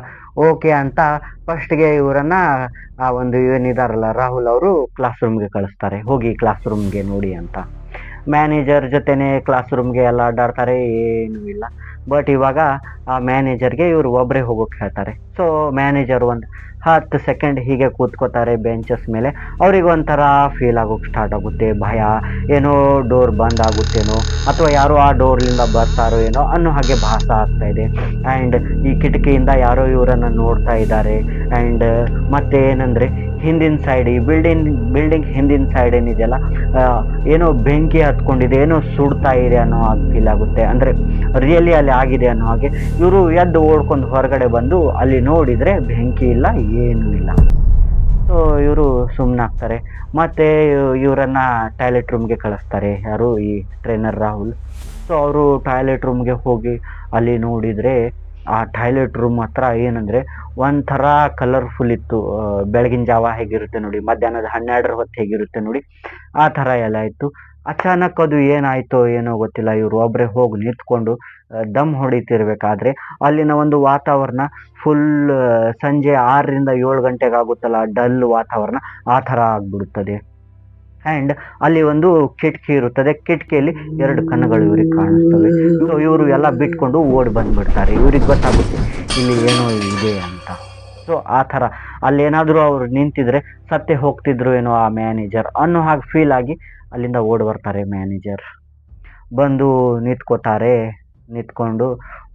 ಓಕೆ ಅಂತ ಫಸ್ಟ್ಗೆ ಇವರನ್ನು ಆ ಒಂದು ಏನಿದಾರಲ್ಲ ರಾಹುಲ್ ಅವರು ಕ್ಲಾಸ್ ರೂಮ್ಗೆ ಕಳಿಸ್ತಾರೆ, ಹೋಗಿ ಕ್ಲಾಸ್ ರೂಮ್ಗೆ ನೋಡಿ ಅಂತ. ಮ್ಯಾನೇಜರ್ ಜೊತೆನೇ ಕ್ಲಾಸ್ ರೂಮ್ಗೆ ಎಲ್ಲ ಅಡ್ಡಾಡ್ತಾರೆ, ಏನೂ ಇಲ್ಲ. ಬಟ್ ಇವಾಗ ಆ ಮ್ಯಾನೇಜರ್ಗೆ ಇವರು ಒಬ್ಬರೇ ಹೋಗೋಕ್ಕೆ ಹೇಳ್ತಾರೆ. ಸೊ ಮ್ಯಾನೇಜರ್ ಒಂದು 10 ಸೆಕೆಂಡ್ ಹೀಗೆ ಕೂತ್ಕೋತಾರೆ ಬೆಂಚಸ್ ಮೇಲೆ. ಅವ್ರಿಗೆ ಒಂಥರ ಫೀಲ್ ಆಗೋಕ್ಕೆ ಸ್ಟಾರ್ಟ್ ಆಗುತ್ತೆ, ಭಯ, ಏನೋ ಡೋರ್ ಬಂದ್ ಆಗುತ್ತೇನೋ ಅಥವಾ ಯಾರೋ ಆ ಡೋರ್ಲಿಂದ ಬರ್ತಾರೋ ಏನೋ ಅನ್ನೋ ಹಾಗೆ ಭಾಸ ಆಗ್ತಾ ಇದೆ. ಆ್ಯಂಡ್ ಈ ಕಿಟಕಿಯಿಂದ ಯಾರೋ ಇವರನ್ನು ನೋಡ್ತಾ ಇದ್ದಾರೆ ಆ್ಯಂಡ್ ಮತ್ತೆ ಏನಂದರೆ ಹಿಂದಿನ ಸೈಡ್, ಈ ಬಿಲ್ಡಿಂಗ್ ಹಿಂದಿನ ಸೈಡ್ ಏನಿದೆಯಲ್ಲ, ಏನೋ ಬೆಂಕಿ ಹತ್ಕೊಂಡಿದೆ, ಏನೋ ಸುಡ್ತಾ ಇದೆ ಅನ್ನೋ ಹಾಗೆ ಫೀಲ್ ಆಗುತ್ತೆ. ಅಂದರೆ ರಿಯಲಿ ಅಲ್ಲಿ ಆಗಿದೆ ಅನ್ನೋ ಹಾಗೆ. ಇವರು ಎದ್ದು ಓಡ್ಕೊಂಡು ಹೊರಗಡೆ ಬಂದು ಅಲ್ಲಿ ನೋಡಿದರೆ ಬೆಂಕಿ ಇಲ್ಲ, ಏನೂ ಇಲ್ಲ. ಸೊ ಇವರು ಸುಮ್ಮನಾಗ್ತಾರೆ. ಮತ್ತು ಇವರನ್ನು ಟಾಯ್ಲೆಟ್ ರೂಮ್ಗೆ ಕಳಿಸ್ತಾರೆ, ಯಾರು ಈ ಟ್ರೈನರ್ ರಾಹುಲ್. ಸೊ ಅವರು ಟಾಯ್ಲೆಟ್ ರೂಮ್ಗೆ ಹೋಗಿ ಅಲ್ಲಿ ನೋಡಿದರೆ ಆ ಟಾಯ್ಲೆಟ್ ರೂಮ್ ಹತ್ರ ಏನಂದರೆ ಒಂಥರ ಕಲರ್ಫುಲ್ ಇತ್ತು. ಬೆಳಗಿನ ಜಾವ ಹೇಗಿರುತ್ತೆ ನೋಡಿ, ಮಧ್ಯಾಹ್ನದ 12 ಹೊತ್ತು ಹೇಗಿರುತ್ತೆ ನೋಡಿ, ಆ ಥರ ಎಲ್ಲ ಇತ್ತು. ಅಚಾನಕ್ ಅದು ಏನಾಯಿತೋ ಏನೋ ಗೊತ್ತಿಲ್ಲ, ಇವರು ಒಬ್ಬರೇ ಹೋಗಿ ನಿಂತ್ಕೊಂಡು ದಮ್ ಹೊಡಿತಿರ್ಬೇಕಾದ್ರೆ ಅಲ್ಲಿನ ಒಂದು ವಾತಾವರಣ ಫುಲ್ ಸಂಜೆ 6ರಿಂದ 7 ಗಂಟೆಗೆ ಆಗುತ್ತಲ್ಲ ಡಲ್ ವಾತಾವರಣ, ಆ ಥರ ಆಗಿಬಿಡುತ್ತದೆ. ಆ್ಯಂಡ್ ಅಲ್ಲಿ ಒಂದು ಕಿಟಕಿ ಇರುತ್ತದೆ, ಕಿಟಕಿಯಲ್ಲಿ 2 ಕಣ್ಣುಗಳು ಇವ್ರಿಗೆ ಕಾಣಿಸ್ತವೆ. ಸೊ ಇವರು ಎಲ್ಲ ಬಿಟ್ಕೊಂಡು ಓಡಿ ಬಂದುಬಿಡ್ತಾರೆ, ಇವ್ರಿಗೆ ಗೊತ್ತಾಗುತ್ತೆ ಇಲ್ಲಿ ಏನೋ ಇದೆ ಅಂತ. ಸೊ ಆ ಥರ ಅಲ್ಲೇನಾದರೂ ಅವ್ರು ನಿಂತಿದ್ರೆ ಸತ್ತೇ ಹೋಗ್ತಿದ್ರು ಏನೋ ಆ ಮ್ಯಾನೇಜರ್ ಅನ್ನೋ ಹಾಗೆ ಫೀಲ್ ಆಗಿ ಅಲ್ಲಿಂದ ಓಡಿ ಬರ್ತಾರೆ. ಮ್ಯಾನೇಜರ್ ಬಂದು ನಿಂತ್ಕೋತಾರೆ, ನಿಂತ್ಕೊಂಡು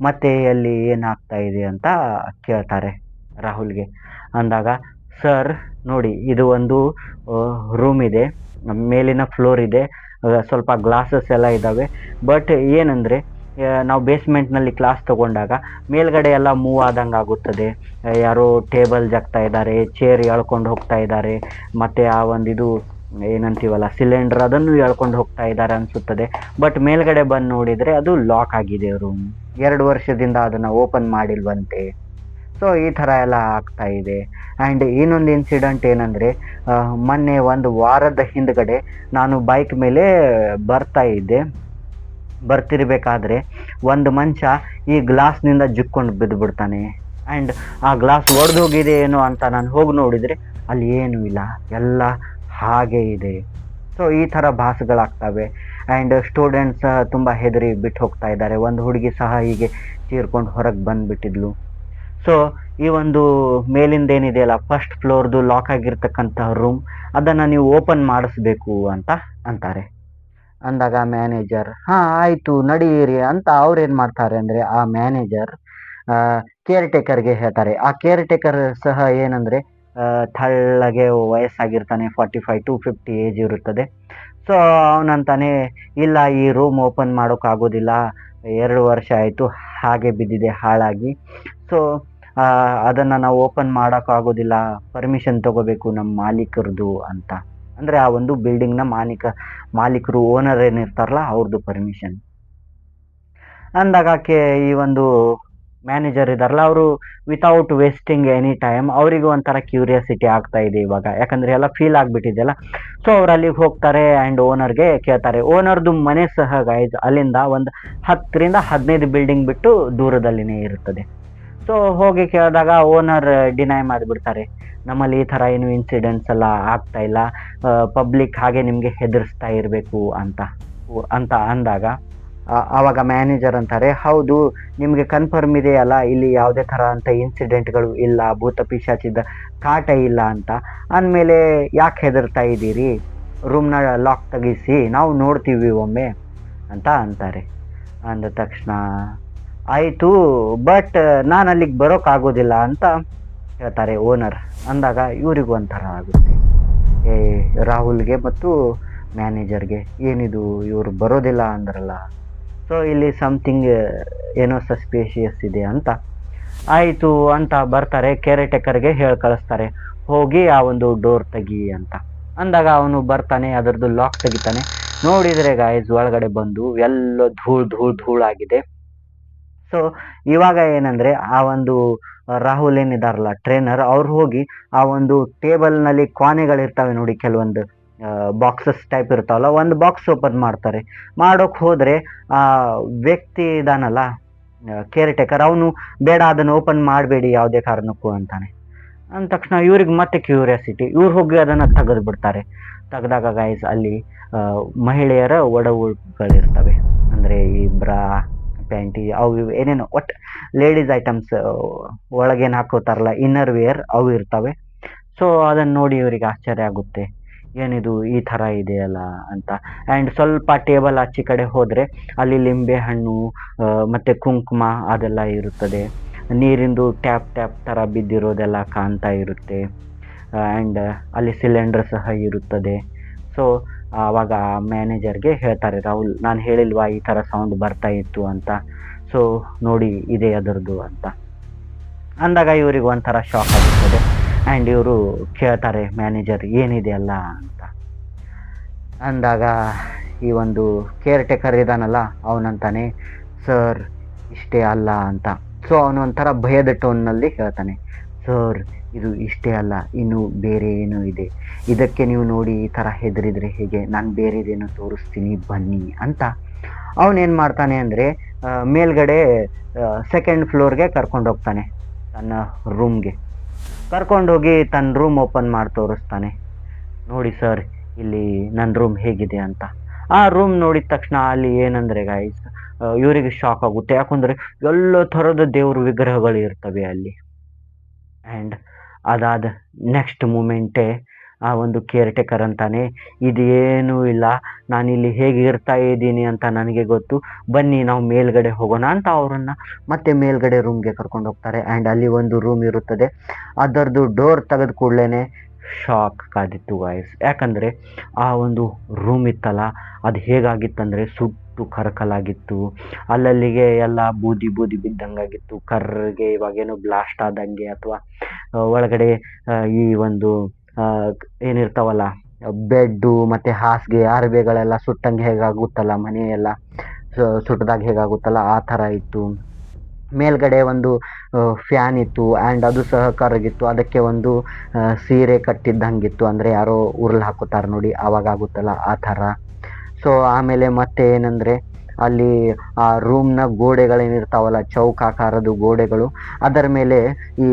ಮತ್ತೆ ಅಲ್ಲಿ ಏನಾಗ್ತಾ ಇದೆ ಅಂತ ಕೇಳ್ತಾರೆ ರಾಹುಲ್ಗೆ. ಅಂದಾಗ ಸರ್ ನೋಡಿ, ಇದು ಒಂದು ರೂಮ್ ಇದೆ, ಮೇಲಿನ ಫ್ಲೋರ್ ಇದೆ, ಸ್ವಲ್ಪ ಗ್ಲಾಸಸ್ ಎಲ್ಲ ಇದ್ದಾವೆ. ಬಟ್ ಏನಂದರೆ ನಾವು ಬೇಸ್ಮೆಂಟ್ನಲ್ಲಿ ಕ್ಲಾಸ್ ತೊಗೊಂಡಾಗ ಮೇಲ್ಗಡೆ ಎಲ್ಲ ಮೂವ್ ಆದಂಗೆ ಆಗುತ್ತದೆ, ಯಾರೋ ಟೇಬಲ್ ಜಗ್ತಾ ಇದ್ದಾರೆ, ಚೇರ್ ಎಳ್ಕೊಂಡು ಹೋಗ್ತಾ ಇದ್ದಾರೆ, ಮತ್ತು ಆ ಒಂದು ಇದು ಏನಂತೀವಲ್ಲ ಸಿಲಿಂಡರ್, ಅದನ್ನು ಎಳ್ಕೊಂಡು ಹೋಗ್ತಾ ಇದ್ದಾರೆ ಅನಿಸುತ್ತದೆ. ಬಟ್ ಮೇಲ್ಗಡೆ ಬಂದು ನೋಡಿದರೆ ಅದು ಲಾಕ್ ಆಗಿದೆ ರೂಮ್, 2 ವರ್ಷದಿಂದ ಅದನ್ನು ಓಪನ್ ಮಾಡಿಲ್ವಂತೆ. ಸೊ ಈ ಥರ ಎಲ್ಲ ಆಗ್ತಾ ಇದೆ. ಆ್ಯಂಡ್ ಇನ್ನೊಂದು ಇನ್ಸಿಡೆಂಟ್ ಏನಂದರೆ, ಮೊನ್ನೆ 1 ವಾರದ ಹಿಂದ್ಗಡೆ ನಾನು ಬೈಕ್ ಮೇಲೆ ಬರ್ತಿರ್ಬೇಕಾದ್ರೆ ಒಂದು ಮನುಷ್ಯ ಈ ಗ್ಲಾಸ್ನಿಂದ ಜಿಕ್ಕೊಂಡು ಬಿದ್ದುಬಿಡ್ತಾನೆ. ಆ್ಯಂಡ್ ಆ ಗ್ಲಾಸ್ ಒಡೆದೋಗಿದೆ ಏನೋ ಅಂತ ನಾನು ಹೋಗಿ ನೋಡಿದರೆ ಅಲ್ಲಿ ಏನೂ ಇಲ್ಲ, ಎಲ್ಲ ಹಾಗೆ ಇದೆ. ಸೊ ಈ ಥರ ಭಾಸಗಳಾಗ್ತವೆ. ಆ್ಯಂಡ್ ಸ್ಟೂಡೆಂಟ್ಸ್ ತುಂಬ ಹೆದರಿ ಬಿಟ್ಟು ಹೋಗ್ತಾ ಇದ್ದಾರೆ. ಒಂದು ಹುಡುಗಿ ಸಹ ಹೀಗೆ ಚೀರ್ಕೊಂಡು ಹೊರಗೆ ಬಂದುಬಿಟ್ಟಿದ್ಲು. ಸೊ ಈ ಒಂದು ಮೇಲಿಂದ ಏನಿದೆಯಲ್ಲ ಫಸ್ಟ್ ಫ್ಲೋರ್ದು ಲಾಕ್ ಆಗಿರ್ತಕ್ಕಂತಹ ರೂಮ್, ಅದನ್ನು ನೀವು ಓಪನ್ ಮಾಡಿಸ್ಬೇಕು ಅಂತ ಅಂತಾರೆ. ಅಂದಾಗ ಮ್ಯಾನೇಜರ್ ಹಾಂ ಆಯಿತು ನಡೀರಿ ಅಂತ ಅವ್ರೇನು ಮಾಡ್ತಾರೆ ಅಂದರೆ, ಆ ಮ್ಯಾನೇಜರ್ ಕೇರ್ ಟೇಕರ್ಗೆ ಹೇಳ್ತಾರೆ. ಆ ಕೇರ್ ಟೇಕರ್ ಸಹ ಏನಂದರೆ ತೆಳ್ಳಗೆ ವಯಸ್ಸಾಗಿರ್ತಾನೆ, 45 to 50 ಏಜ್ ಇರುತ್ತದೆ. ಸೊ ಅವನಂತಾನೆ, ಇಲ್ಲ ಈ ರೂಮ್ ಓಪನ್ ಮಾಡೋಕ್ಕಾಗೋದಿಲ್ಲ, 2 ವರ್ಷ ಆಯಿತು ಹಾಗೆ ಬಿದ್ದಿದೆ ಹಾಳಾಗಿ. ಸೊ ಅದನ್ನು ನಾವು ಓಪನ್ ಮಾಡೋಕ್ಕಾಗೋದಿಲ್ಲ, ಪರ್ಮಿಷನ್ ತೊಗೋಬೇಕು ನಮ್ಮ ಮಾಲೀಕರದು ಅಂತ. ಅಂದರೆ ಆ ಒಂದು ಬಿಲ್ಡಿಂಗ್ನ ಮಾಲೀಕರು, ಓನರ್ ಏನಿರ್ತಾರಲ್ಲ ಅವ್ರದ್ದು ಪರ್ಮಿಷನ್. ಅಂದಾಗ ಈ ಒಂದು ಮ್ಯಾನೇಜರ್ ಇದಾರಲ್ಲ ಅವರು ವಿತೌಟ್ ವೇಸ್ಟಿಂಗ್ ಎನಿ ಟೈಮ್ ಅವರಿಗೂ ಒಂಥರ ಕ್ಯೂರಿಯಾಸಿಟಿ ಆಗ್ತಾ ಇದೆ ಇವಾಗ, ಯಾಕಂದ್ರೆ ಎಲ್ಲ ಫೀಲ್ ಆಗ್ಬಿಟ್ಟಿದೆಯಲ್ಲ. ಸೊ ಅವ್ರು ಅಲ್ಲಿಗೆ ಹೋಗ್ತಾರೆ ಆ್ಯಂಡ್ ಓನರ್ಗೆ ಕೇಳ್ತಾರೆ. ಓನರ್ದು ಮನೆ ಸಹ ಗೈಸ್ ಅಲ್ಲಿಂದ ಒಂದು 10 ರಿಂದ 15 ಬಿಲ್ಡಿಂಗ್ ಬಿಟ್ಟು ದೂರದಲ್ಲಿನೇ ಇರುತ್ತದೆ. ಸೊ ಹೋಗಿ ಕೇಳಿದಾಗ ಓನರ್ ಡಿನೈ ಮಾಡಿಬಿಡ್ತಾರೆ, ನಮ್ಮಲ್ಲಿ ಈ ಥರ ಏನು ಇನ್ಸಿಡೆಂಟ್ಸ್ ಎಲ್ಲ ಆಗ್ತಾ ಇಲ್ಲ, ಪಬ್ಲಿಕ್ ಹಾಗೆ ನಿಮಗೆ ಹೆದರಿಸ್ತಾ ಇರಬೇಕು ಅಂತ ಅಂತ ಅಂದಾಗ ಆವಾಗ ಮ್ಯಾನೇಜರ್ ಅಂತಾರೆ, ಹೌದು ನಿಮಗೆ ಕನ್ಫರ್ಮ್ ಇದೆಯಲ್ಲ ಇಲ್ಲಿ ಯಾವುದೇ ಥರ ಅಂತ ಇನ್ಸಿಡೆಂಟ್ಗಳು ಇಲ್ಲ, ಭೂತ ಪಿಶಾಚಿದ ಕಾಟ ಇಲ್ಲ ಅಂತ ಅಂದಮೇಲೆ ಯಾಕೆ ಹೆದರ್ತಾ ಇದ್ದೀರಿ, ರೂಮ್ನ ಲಾಕ್ ತೆಗಿಸಿ ನಾವು ನೋಡ್ತೀವಿ ಒಮ್ಮೆ ಅಂತ ಅಂತಾರೆ. ಅಂದ ತಕ್ಷಣ ಆಯಿತು, ಬಟ್ ನಾನು ಅಲ್ಲಿಗೆ ಬರೋಕ್ಕಾಗೋದಿಲ್ಲ ಅಂತ ಹೇಳ್ತಾರೆ ಓನರ್. ಅಂದಾಗ ಇವರಿಗೂ ಒಂಥರ ಆಗುತ್ತೆ, ಏ ರಾಹುಲ್ಗೆ ಮತ್ತು ಮ್ಯಾನೇಜರ್ಗೆ, ಏನಿದು ಇವರು ಬರೋದಿಲ್ಲ ಅಂದ್ರಲ್ಲ, ಸೊ ಇಲ್ಲಿ ಸಮಥಿಂಗ್ ಏನೋ ಸಸ್ಪೇಷಿಯಸ್ ಇದೆ ಅಂತ. ಆಯಿತು ಅಂತ ಬರ್ತಾರೆ, ಕೇರ್ ಟೇಕರ್ಗೆ ಹೇಳಿ ಕಳಿಸ್ತಾರೆ, ಹೋಗಿ ಆ ಒಂದು ಡೋರ್ ತೆಗಿ ಅಂತ. ಅಂದಾಗ ಅವನು ಬರ್ತಾನೆ, ಅದರದ್ದು ಲಾಕ್ ತೆಗಿತಾನೆ. ನೋಡಿದರೆ ಗಾಯ್ಸ್ ಒಳಗಡೆ ಬಂದು ಎಲ್ಲ ಧೂಳಾಗಿದೆ. ಸೊ ಇವಾಗ ಏನಂದರೆ ಆ ಒಂದು ರಾಹುಲ್ ಏನಿದಾರಲ್ಲ ಟ್ರೈನರ್, ಅವ್ರು ಹೋಗಿ ಆ ಒಂದು ಟೇಬಲ್ನಲ್ಲಿ ಕೋಣೆಗಳಿರ್ತವೆ ನೋಡಿ, ಕೆಲವೊಂದು ಬಾಕ್ಸಸ್ ಟೈಪ್ ಇರ್ತಾವಲ್ಲ, ಒಂದು ಬಾಕ್ಸ್ ಓಪನ್ ಮಾಡ್ತಾರೆ. ಮಾಡೋಕ್ಕೆ ಹೋದರೆ ಆ ವ್ಯಕ್ತಿ ಇದಾನಲ್ಲ ಕೇರ್ ಟೇಕರ್, ಅವನು ಬೇಡ ಅದನ್ನು ಓಪನ್ ಮಾಡಬೇಡಿ ಯಾವುದೇ ಕಾರಣಕ್ಕೂ ಅಂತಾನೆ. ಅಂದ ತಕ್ಷಣ ಇವ್ರಿಗೆ ಮತ್ತೆ ಕ್ಯೂರಿಯಾಸಿಟಿ, ಇವ್ರು ಹೋಗಿ ಅದನ್ನು ತೆಗೆದು ಬಿಡ್ತಾರೆ. ತೆಗೆದಾಗ ಗೈಸ್ ಅಲ್ಲಿ ಮಹಿಳೆಯರ ಒಡವುಗಳಿರ್ತವೆ, ಅಂದರೆ ಈ ಬ್ರಾ ಪ್ಯಾಂಟಿ ಅವು ಏನೇನೋ ಒಟ್ಟು ಲೇಡೀಸ್ ಐಟಮ್ಸ್ ಒಳಗೇನು ಹಾಕೋತಾರಲ್ಲ ಇನ್ನರ್ ವೇರ್ ಅವು ಇರ್ತವೆ. ಸೊ ಅದನ್ನು ನೋಡಿ ಇವರಿಗೆ ಆಶ್ಚರ್ಯ ಆಗುತ್ತೆ, ಏನಿದು ಈ ಥರ ಇದೆಯಲ್ಲ ಅಂತ. ಆ್ಯಂಡ್ ಸ್ವಲ್ಪ ಟೇಬಲ್ ಆಚೆ ಕಡೆ ಹೋದರೆ ಅಲ್ಲಿ ಲಿಂಬೆ ಹಣ್ಣು ಮತ್ತು ಕುಂಕುಮ ಅದೆಲ್ಲ ಇರುತ್ತದೆ. ನೀರಿಂದು ಟ್ಯಾಪ್ ಥರ ಬಿದ್ದಿರೋದೆಲ್ಲ ಕಾಣ್ತಾ ಇರುತ್ತೆ. ಆ್ಯಂಡ್ ಅಲ್ಲಿ ಸಿಲಿಂಡರ್ ಸಹ ಇರುತ್ತದೆ. ಸೊ ಆವಾಗ ಮ್ಯಾನೇಜರ್ಗೆ ಹೇಳ್ತಾರೆ, ರಾಹುಲ್ ನಾನು ಹೇಳಿಲ್ವಾ ಈ ಥರ ಸೌಂಡ್ ಬರ್ತಾ ಇತ್ತು ಅಂತ, ಸೊ ನೋಡಿ ಇದೆ ಅದರದ್ದು ಅಂತ. ಅಂದಾಗ ಇವ್ರಿಗೆ ಒಂಥರ ಶಾಕ್ ಆಗುತ್ತದೆ. ಆ್ಯಂಡ್ ಇವರು ಕೇಳ್ತಾರೆ ಮ್ಯಾನೇಜರ್ ಏನಿದೆ ಅಲ್ಲ ಅಂತ. ಅಂದಾಗ ಈ ಒಂದು ಕೇರ್ ಟೇಕರ್ ಇದಾನಲ್ಲ ಅವನಂತಾನೆ, ಸರ್ ಇಷ್ಟೇ ಅಲ್ಲ ಅಂತ. ಸೊ ಅವನು ಒಂಥರ ಭಯದ ಟೋನ್ನಲ್ಲಿ ಹೇಳ್ತಾನೆ, ಸರ್ ಇದು ಇಷ್ಟೇ ಅಲ್ಲ, ಇನ್ನು ಬೇರೆ ಏನೂ ಇದೆ, ಇದಕ್ಕೆ ನೀವು ನೋಡಿ ಈ ಥರ ಹೆದರಿದ್ರೆ ಹೇಗೆ, ನಾನು ಬೇರೆದೇನೋ ತೋರಿಸ್ತೀನಿ ಬನ್ನಿ ಅಂತ. ಅವನೇನು ಮಾಡ್ತಾನೆ ಅಂದರೆ ಮೇಲ್ಗಡೆ ಸೆಕೆಂಡ್ ಫ್ಲೋರ್ಗೆ ಕರ್ಕೊಂಡೋಗ್ತಾನೆ, ತನ್ನ ರೂಮ್ಗೆ ಕರ್ಕೊಂಡೋಗಿ ತನ್ನ ರೂಮ್ ಓಪನ್ ಮಾಡಿ ತೋರಿಸ್ತಾನೆ. ನೋಡಿ ಸರ್ ಇಲ್ಲಿ ನನ್ನ ರೂಮ್ ಹೇಗಿದೆ ಅಂತ. ಆ ರೂಮ್ ನೋಡಿದ ತಕ್ಷಣ ಅಲ್ಲಿ ಏನಂದರೆ ಗೈಸ್ ಇವರಿಗೆ ಶಾಕ್ ಆಗುತ್ತೆ, ಯಾಕಂದರೆ ಎಲ್ಲ ಥರದ ದೇವ್ರ ವಿಗ್ರಹಗಳು ಇರ್ತವೆ ಅಲ್ಲಿ. ಆ್ಯಂಡ್ ಅದಾದ ನೆಕ್ಸ್ಟ್ ಮೂಮೆಂಟೇ ಆ ಒಂದು ಕೇರ್ ಟೇಕರ್ ಅಂತಾನೆ, ಇದೇನೂ ಇಲ್ಲ, ನಾನಿಲ್ಲಿ ಹೇಗೆ ಇರ್ತಾ ಇದ್ದೀನಿ ಅಂತ ನನಗೆ ಗೊತ್ತು, ಬನ್ನಿ ನಾವು ಮೇಲ್ಗಡೆ ಹೋಗೋಣ ಅಂತ ಅವರನ್ನು ಮತ್ತೆ ಮೇಲ್ಗಡೆ ರೂಮ್ಗೆ ಕರ್ಕೊಂಡು ಹೋಗ್ತಾರೆ. ಆ್ಯಂಡ್ ಅಲ್ಲಿ ಒಂದು ರೂಮ್ ಇರುತ್ತದೆ, ಅದರದ್ದು ಡೋರ್ ತೆಗೆದ ಕೂಡಲೇ ಶಾಕ್ ಕಾದಿತ್ತು ಗಾಯ್ಸ್. ಯಾಕಂದರೆ ಆ ಒಂದು ರೂಮ್ ಇತ್ತಲ್ಲ ಅದು ಹೇಗಾಗಿತ್ತಂದರೆ ಸುಟ್ಟು ಕರಕಲಾಗಿತ್ತು, ಅಲ್ಲಲ್ಲಿಗೆ ಎಲ್ಲ ಬೂದಿ ಬಿದ್ದಂಗಾಗಿತ್ತು, ಕರ್ರಿಗೆ ಇವಾಗೇನು ಬ್ಲಾಸ್ಟ್ ಆದಂಗೆ ಅಥವಾ ಒಳಗಡೆ ಈ ಒಂದು ಏನಿರ್ತಾವಲ್ಲ ಬೆಡ್ಡು ಮತ್ತು ಹಾಸಿಗೆ ಅರಬೆಗಳೆಲ್ಲ ಸುಟ್ಟಂಗೆ ಹೇಗಾಗುತ್ತಲ್ಲ, ಮನೆಯೆಲ್ಲ ಸುಟ್ಟದಾಗ ಹೇಗಾಗುತ್ತಲ್ಲ ಆ ಥರ ಇತ್ತು. ಮೇಲ್ಗಡೆ ಒಂದು ಫ್ಯಾನ್ ಇತ್ತು ಆ್ಯಂಡ್ ಅದು ಸಹ ಕರಗಿತ್ತು, ಅದಕ್ಕೆ ಒಂದು ಸೀರೆ ಕಟ್ಟಿದ್ದಂಗಿತ್ತು, ಅಂದರೆ ಯಾರೋ ಉರುಳು ಹಾಕೋತಾರೆ ನೋಡಿ ಆವಾಗ ಆಗುತ್ತಲ್ಲ ಆ ಥರ. ಸೊ ಆಮೇಲೆ ಮತ್ತೆ ಏನಂದರೆ ಅಲ್ಲಿ ಆ ರೂಮ್ನ ಗೋಡೆಗಳೇನಿರ್ತಾವಲ್ಲ ಚೌಕಾಕಾರದ ಗೋಡೆಗಳು, ಅದರ ಮೇಲೆ ಈ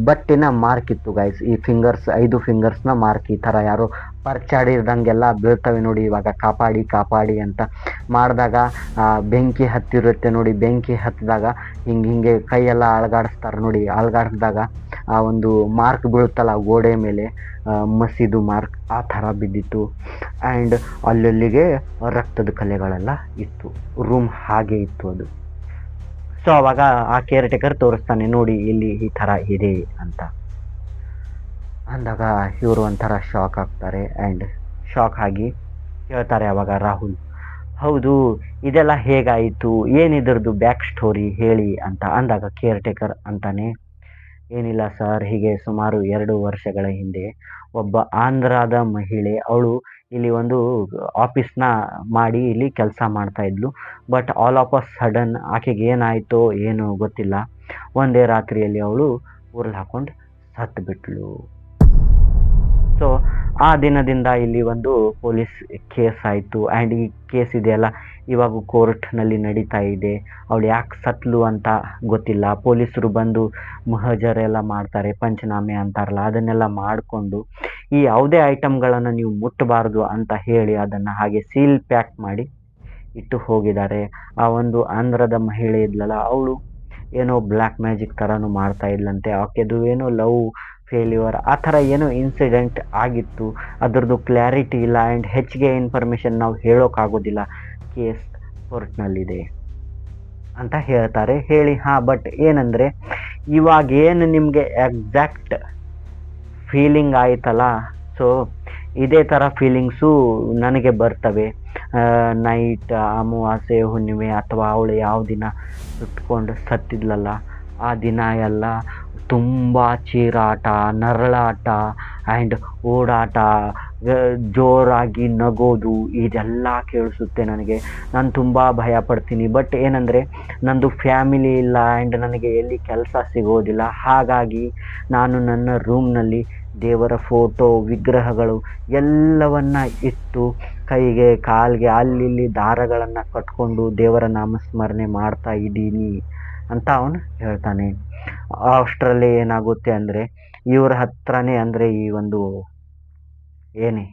ಬಟ್ಟಿನ ಮಾರ್ಕ್ ಇತ್ತು ಗೈಸ್, ಈ ಫಿಂಗರ್ಸ್ 5 ಫಿಂಗರ್ಸ್ನ ಮಾರ್ಕ್, ಈ ಥರ ಯಾರೋ ಪರ್ಚಾಡಿರ್ದಂಗೆಲ್ಲ ಬೀಳ್ತವೆ ನೋಡಿ ಇವಾಗ, ಕಾಪಾಡಿ ಅಂತ ಮಾಡಿದಾಗ ಬೆಂಕಿ ಹತ್ತಿರುತ್ತೆ ನೋಡಿ, ಬೆಂಕಿ ಹತ್ತಿದಾಗ ಹಿಂಗೆ ಕೈಯೆಲ್ಲ ಅಲುಗಾಡಿಸ್ತಾರೆ ನೋಡಿ, ಅಲುಗಾಡಿಸಿದಾಗ ಆ ಒಂದು ಮಾರ್ಕ್ ಬೀಳುತ್ತಲ್ಲ ಗೋಡೆ ಮೇಲೆ, ಮಸಿದು ಮಾರ್ಕ್ ಆ ಥರ ಬಿದ್ದಿತ್ತು. ಆ್ಯಂಡ್ ಅಲ್ಲಲ್ಲಿಗೆ ರಕ್ತದ ಕಲೆಗಳೆಲ್ಲ ಇತ್ತು, ರೂಮ್ ಹಾಗೆ ಇತ್ತು ಅದು. ಸೊ ಅವಾಗ ಆ ಕೇರ್ ಟೇಕರ್ ತೋರಿಸ್ತಾನೆ, ನೋಡಿ ಇಲ್ಲಿ ಈ ಥರ ಇದೆ ಅಂತ. ಅಂದಾಗ ಇವರು ಒಂಥರ ಶಾಕ್ ಆಗ್ತಾರೆ. ಆ್ಯಂಡ್ ಶಾಕ್ ಆಗಿ ಹೇಳ್ತಾರೆ ಅವಾಗ ರಾಹುಲ್, ಹೌದು ಇದೆಲ್ಲ ಹೇಗಾಯಿತು, ಏನಿದ್ರದ್ದು ಬ್ಯಾಕ್ ಸ್ಟೋರಿ ಹೇಳಿ ಅಂತ. ಅಂದಾಗ ಕೇರ್ ಟೇಕರ್ ಅಂತಾನೆ, ಏನಿಲ್ಲ ಸರ್, ಹೀಗೆ ಸುಮಾರು 2 ವರ್ಷಗಳ ಹಿಂದೆ ಒಬ್ಬ ಆಂಧ್ರದ ಮಹಿಳೆ, ಅವಳು ಇಲ್ಲಿ ಒಂದು ಆಫೀಸ್ನ ಮಾಡಿ ಇಲ್ಲಿ ಕೆಲಸ ಮಾಡ್ತಾ ಇದ್ಲು. But all of a sudden ಆಕೆಗೆ ಏನಾಯಿತೋ ಏನೋ ಗೊತ್ತಿಲ್ಲ, ಒಂದೇ ರಾತ್ರಿಯಲ್ಲಿ ಅವಳು ಉರುಳು ಹಾಕೊಂಡು ಸತ್ತು ಬಿಟ್ಲು. ಸೊ ಆ ದಿನದಿಂದ ಇಲ್ಲಿ ಒಂದು ಪೊಲೀಸ್ ಕೇಸ್ ಆಯಿತು. ಆ್ಯಂಡ್ ಈ ಕೇಸ್ ಇದೆಯಲ್ಲ ಇವಾಗ ಕೋರ್ಟ್ನಲ್ಲಿ ನಡೀತಾ ಇದೆ. ಅವಳು ಯಾಕೆ ಸತ್ಲು ಅಂತ ಗೊತ್ತಿಲ್ಲ. ಪೊಲೀಸರು ಬಂದು ಮುಹಜರೆಲ್ಲ ಮಾಡ್ತಾರೆ, ಪಂಚನಾಮೆ ಅಂತಾರಲ್ಲ, ಅದನ್ನೆಲ್ಲ ಮಾಡಿಕೊಂಡು ಈ ಯಾವುದೇ ಐಟಮ್ಗಳನ್ನು ನೀವು ಮುಟ್ಟಬಾರ್ದು ಅಂತ ಹೇಳಿ ಅದನ್ನು ಹಾಗೆ ಸೀಲ್ ಪ್ಯಾಕ್ ಮಾಡಿ ಇಟ್ಟು ಹೋಗಿದ್ದಾರೆ. ಆ ಒಂದು ಆಂಧ್ರದ ಮಹಿಳೆ ಇದ್ಲಲ್ಲ, ಅವಳು ಏನೋ ಬ್ಲ್ಯಾಕ್ ಮ್ಯಾಜಿಕ್ ಥರನೂ ಮಾಡ್ತಾ ಇದ್ಲಂತೆ. ಆಕೆದು ಏನೋ ಲವ್ ಫೇಲ್ಯೂರ್ ಆ ಥರ ಏನೋ ಇನ್ಸಿಡೆಂಟ್ ಆಗಿತ್ತು. ಅದರದ್ದು ಕ್ಲಾರಿಟಿ ಇಲ್ಲ. ಆ್ಯಂಡ್ ಹೆಚ್ಚಿಗೆ ಇನ್ಫಾರ್ಮೇಷನ್ ನಾವು ಹೇಳೋಕ್ಕಾಗೋದಿಲ್ಲ, ಕೇಸ್ ಕೋರ್ಟ್ನಲ್ಲಿದೆ ಅಂತ ಹೇಳ್ತಾರೆ. ಹೇಳಿ ಬಟ್ ಏನಂದರೆ ಇವಾಗೇನು ನಿಮಗೆ ಎಕ್ಸಾಕ್ಟ್ ಫೀಲಿಂಗ್ ಆಯ್ತಲ್ಲ, ಸೊ ಇದೇ ಥರ ಫೀಲಿಂಗ್ಸು ನನಗೆ ಬರ್ತವೆ. ನೈಟ್ ಅಮಾವಾಸ್ಯೆ ಹುಣ್ಣಿಮೆ ಅಥವಾ ಅವಳು ಯಾವ ದಿನ ಸುಟ್ಕೊಂಡು ಸತ್ತಿದ್ಲಲ್ಲ ಆ ದಿನ ಎಲ್ಲ ತುಂಬ ಚೀರಾಟ, ನರಳಾಟ ಆ್ಯಂಡ್ ಓಡಾಟ, ಜೋರಾಗಿ ನಗೋದು ಇದೆಲ್ಲ ಕೇಳಿಸುತ್ತೆ ನನಗೆ. ನಾನು ತುಂಬ ಭಯ ಪಡ್ತೀನಿ. ಬಟ್ ಏನಂದರೆ ನಂದು ಫ್ಯಾಮಿಲಿ ಇಲ್ಲ ಆ್ಯಂಡ್ ನನಗೆ ಎಲ್ಲಿ ಕೆಲಸ ಸಿಗೋದಿಲ್ಲ. ಹಾಗಾಗಿ ನಾನು ನನ್ನ ರೂಮ್ನಲ್ಲಿ ದೇವರ ಫೋಟೋ, ವಿಗ್ರಹಗಳು ಎಲ್ಲವನ್ನ ಇಟ್ಟು ಕೈಗೆ ಕಾಲಿಗೆ ಅಲ್ಲಿ ದಾರಗಳನ್ನು ಕಟ್ಕೊಂಡು ದೇವರ ನಾಮಸ್ಮರಣೆ ಮಾಡ್ತಾ ಇದ್ದೀನಿ ಅಂತ ಅವನು ಹೇಳ್ತಾನೆ. ಅಷ್ಟರಲ್ಲಿ ಏನಾಗುತ್ತೆ ಅಂದರೆ ಇವ್ರ ಹತ್ರನೇ ಅಂದರೆ ಈ ಒಂದು ಏನೇ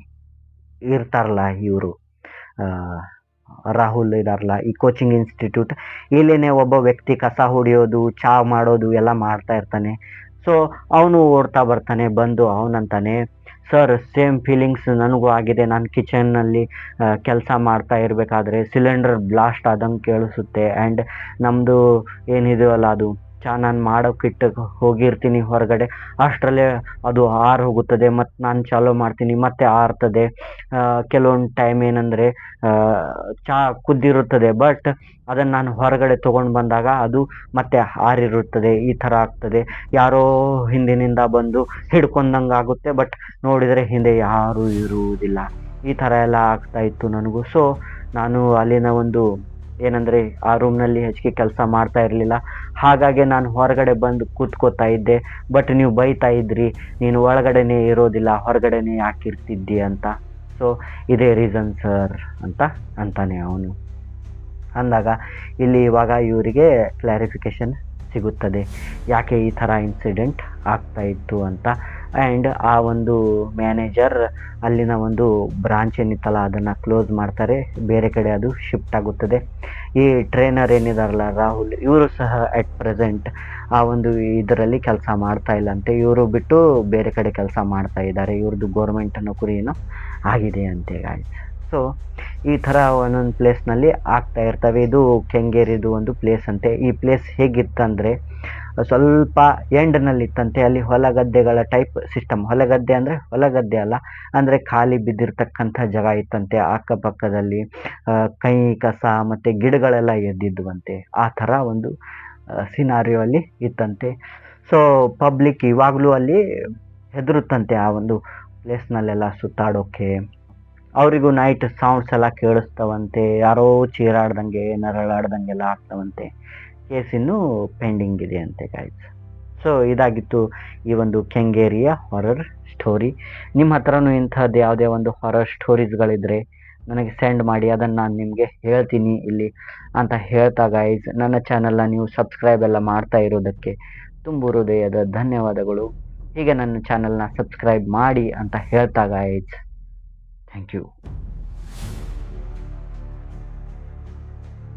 ಇರ್ತಾರಲ್ಲ ಇವರು ರಾಹುಲ್ ಇದಾರಲ್ಲ, ಈ ಕೋಚಿಂಗ್ ಇನ್ಸ್ಟಿಟ್ಯೂಟ್ ಇಲ್ಲೇನೆ ಒಬ್ಬ ವ್ಯಕ್ತಿ ಕಸ ಹೊಡಿಯೋದು, ಚಾ ಮಾಡೋದು ಎಲ್ಲ ಮಾಡ್ತಾ ಇರ್ತಾನೆ. ಸೊ ಅವನು ಓಡ್ತಾ ಬರ್ತಾನೆ. ಬಂದು ಅವನಂತಾನೆ, ಸರ್ ಸೇಮ್ ಫೀಲಿಂಗ್ಸ್ ನನಗೂ ಆಗಿದೆ. ನಾನು ಕಿಚನ್ನಲ್ಲಿ ಕೆಲಸ ಮಾಡ್ತಾ ಇರಬೇಕಾದ್ರೆ ಸಿಲಿಂಡರ್ ಬ್ಲಾಸ್ಟ್ ಆದಂಗೆ ಕೇಳಿಸುತ್ತೆ. ಆ್ಯಂಡ್ ನಮ್ಮದು ಏನಿದೆಯಲ್ಲ ಅದು ಚಾ ನಾನು ಮಾಡೋಕ್ಕಿಟ್ಟು ಹೋಗಿರ್ತೀನಿ ಹೊರಗಡೆ, ಅಷ್ಟರಲ್ಲೇ ಅದು ಆರು ಹೋಗುತ್ತದೆ. ಮತ್ತು ನಾನು ಚಾಲೂ ಮಾಡ್ತೀನಿ ಮತ್ತೆ ಆರ್ತದೆ. ಕೆಲವೊಂದು ಟೈಮ್ ಏನಂದರೆ ಚಾ ಕುದ್ದಿರುತ್ತದೆ, ಬಟ್ ಅದನ್ನು ನಾನು ಹೊರಗಡೆ ತೊಗೊಂಡು ಬಂದಾಗ ಅದು ಮತ್ತೆ ಆರಿರುತ್ತದೆ. ಈ ಥರ ಆಗ್ತದೆ. ಯಾರೋ ಹಿಂದಿನಿಂದ ಬಂದು ಹಿಡ್ಕೊಂಡಂಗೆ ಆಗುತ್ತೆ, ಬಟ್ ನೋಡಿದರೆ ಹಿಂದೆ ಯಾರೂ ಇರುವುದಿಲ್ಲ. ಈ ಥರ ಎಲ್ಲ ಆಗ್ತಾಯಿತ್ತು ನನಗೂ. ಸೊ ನಾನು ಅಲ್ಲಿನ ಒಂದು ಏನಂದರೆ ಆ ರೂಮ್ನಲ್ಲಿ ಹೆಚ್ಚಿಗೆ ಕೆಲಸ ಮಾಡ್ತಾ ಇರಲಿಲ್ಲ. ಹಾಗಾಗಿ ನಾನು ಹೊರಗಡೆ ಬಂದು ಕೂತ್ಕೋತಾ ಇದ್ದೆ. ಬಟ್ ನೀವು ಬೈತಾ ಇದ್ರಿ, ನೀನು ಒಳಗಡೆನೇ ಇರೋದಿಲ್ಲ, ಹೊರಗಡೆನೇ ಯಾಕಿರ್ತಿದ್ದಿ ಅಂತ. ಸೊ ಇದೇ ರೀಸನ್ ಸರ್ ಅಂತ ಅಂತಾನೆ ಅವನು. ಅಂದಾಗ ಇಲ್ಲಿ ಇವಾಗ ಇವರಿಗೆ ಕ್ಲಾರಿಫಿಕೇಷನ್ ಸಿಗುತ್ತದೆ ಯಾಕೆ ಈ ಥರ ಇನ್ಸಿಡೆಂಟ್ ಆಗ್ತಾಯಿತ್ತು ಅಂತ. ಆ್ಯಂಡ್ ಆ ಒಂದು ಮ್ಯಾನೇಜರ್ ಅಲ್ಲಿನ ಒಂದು ಬ್ರಾಂಚ್ ಏನಿತ್ತಲ್ಲ ಅದನ್ನು ಕ್ಲೋಸ್ ಮಾಡ್ತಾರೆ, ಬೇರೆ ಕಡೆ ಅದು ಶಿಫ್ಟ್ ಆಗುತ್ತದೆ. ಈ ಟ್ರೈನರ್ ಏನಿದಾರಲ್ಲ ರಾಹುಲ್, ಇವರು ಸಹ ಅಟ್ ಪ್ರೆಸೆಂಟ್ ಆ ಒಂದು ಇದರಲ್ಲಿ ಕೆಲಸ ಮಾಡ್ತಾ ಇಲ್ಲಂತೆ. ಇವರು ಬಿಟ್ಟು ಬೇರೆ ಕಡೆ ಕೆಲಸ ಮಾಡ್ತಾ ಇದ್ದಾರೆ. ಇವ್ರದ್ದು ಗೌರ್ಮೆಂಟ್ ನೌಕರಿ ಏನೋ ಆಗಿದೆ ಅಂತೆ ಗಾಯ್ಸ್. ಸೊ ಈ ಥರ ಒಂದೊಂದು ಪ್ಲೇಸ್ನಲ್ಲಿ ಆಗ್ತಾ ಇರ್ತವೆ. ಇದು ಕೆಂಗೇರಿದು ಒಂದು ಪ್ಲೇಸ್ ಅಂತೆ. ಈ ಪ್ಲೇಸ್ ಹೇಗಿತ್ತಂದರೆ ಸ್ವಲ್ಪ ಎಂಡ್ನಲ್ಲಿತ್ತಂತೆ. ಅಲ್ಲಿ ಹೊಲಗದ್ದೆಗಳ ಟೈಪ್ ಸಿಸ್ಟಮ್. ಹೊಲಗದ್ದೆ ಅಂದರೆ ಹೊಲಗದ್ದೆ ಅಲ್ಲ, ಅಂದರೆ ಖಾಲಿ ಬಿದ್ದಿರ್ತಕ್ಕಂಥ ಜಾಗ ಇತ್ತಂತೆ. ಅಕ್ಕಪಕ್ಕದಲ್ಲಿ ಕೈ ಕಸ ಮತ್ತು ಗಿಡಗಳೆಲ್ಲ ಎದ್ದಿದ್ವಂತೆ. ಆ ಥರ ಒಂದು ಸಿನಾರಿಯೋ ಅಲ್ಲಿ ಇತ್ತಂತೆ. ಸೊ ಪಬ್ಲಿಕ್ ಇವಾಗಲೂ ಅಲ್ಲಿ ಹೆದರುತ್ತಂತೆ ಆ ಒಂದು ಪ್ಲೇಸ್ನಲ್ಲೆಲ್ಲ ಸುತ್ತಾಡೋಕ್ಕೆ. ಅವರಿಗೂ ನೈಟ್ ಸೌಂಡ್ಸ್ ಎಲ್ಲ ಕೇಳಿಸ್ತವಂತೆ, ಯಾರೋ ಚೀರಾಡ್ದಂಗೆ ನರಳಾಡ್ದಂಗೆಲ್ಲ ಆಗ್ತವಂತೆ. ಕೇಸ್ ಇನ್ನೂ ಪೆಂಡಿಂಗ್ ಇದೆ ಅಂತೆ ಗಾಯ್ಸ್. ಸೊ ಇದಾಗಿತ್ತು ಈ ಒಂದು ಕೆಂಗೇರಿಯ ಹಾರರ್ ಸ್ಟೋರಿ. ನಿಮ್ಮ ಹತ್ರನೂ ಇಂಥದ್ದು ಯಾವುದೇ ಒಂದು ಹಾರರ್ ಸ್ಟೋರೀಸ್ಗಳಿದ್ರೆ ನನಗೆ ಸೆಂಡ್ ಮಾಡಿ, ಅದನ್ನು ನಾನು ನಿಮಗೆ ಹೇಳ್ತೀನಿ ಇಲ್ಲಿ ಅಂತ ಹೇಳ್ತಾ ಗಾಯ್ಸ್, ನನ್ನ ಚಾನಲ್ನ ನೀವು ಸಬ್ಸ್ಕ್ರೈಬ್ ಎಲ್ಲ ಮಾಡ್ತಾ ಇರೋದಕ್ಕೆ ತುಂಬ ಹೃದಯದ ಧನ್ಯವಾದಗಳು. ಹೀಗೆ ನನ್ನ ಚಾನಲ್ನ ಸಬ್ಸ್ಕ್ರೈಬ್ ಮಾಡಿ ಅಂತ ಹೇಳ್ತಾ ಗಾಯ್ಸ್. Thank you.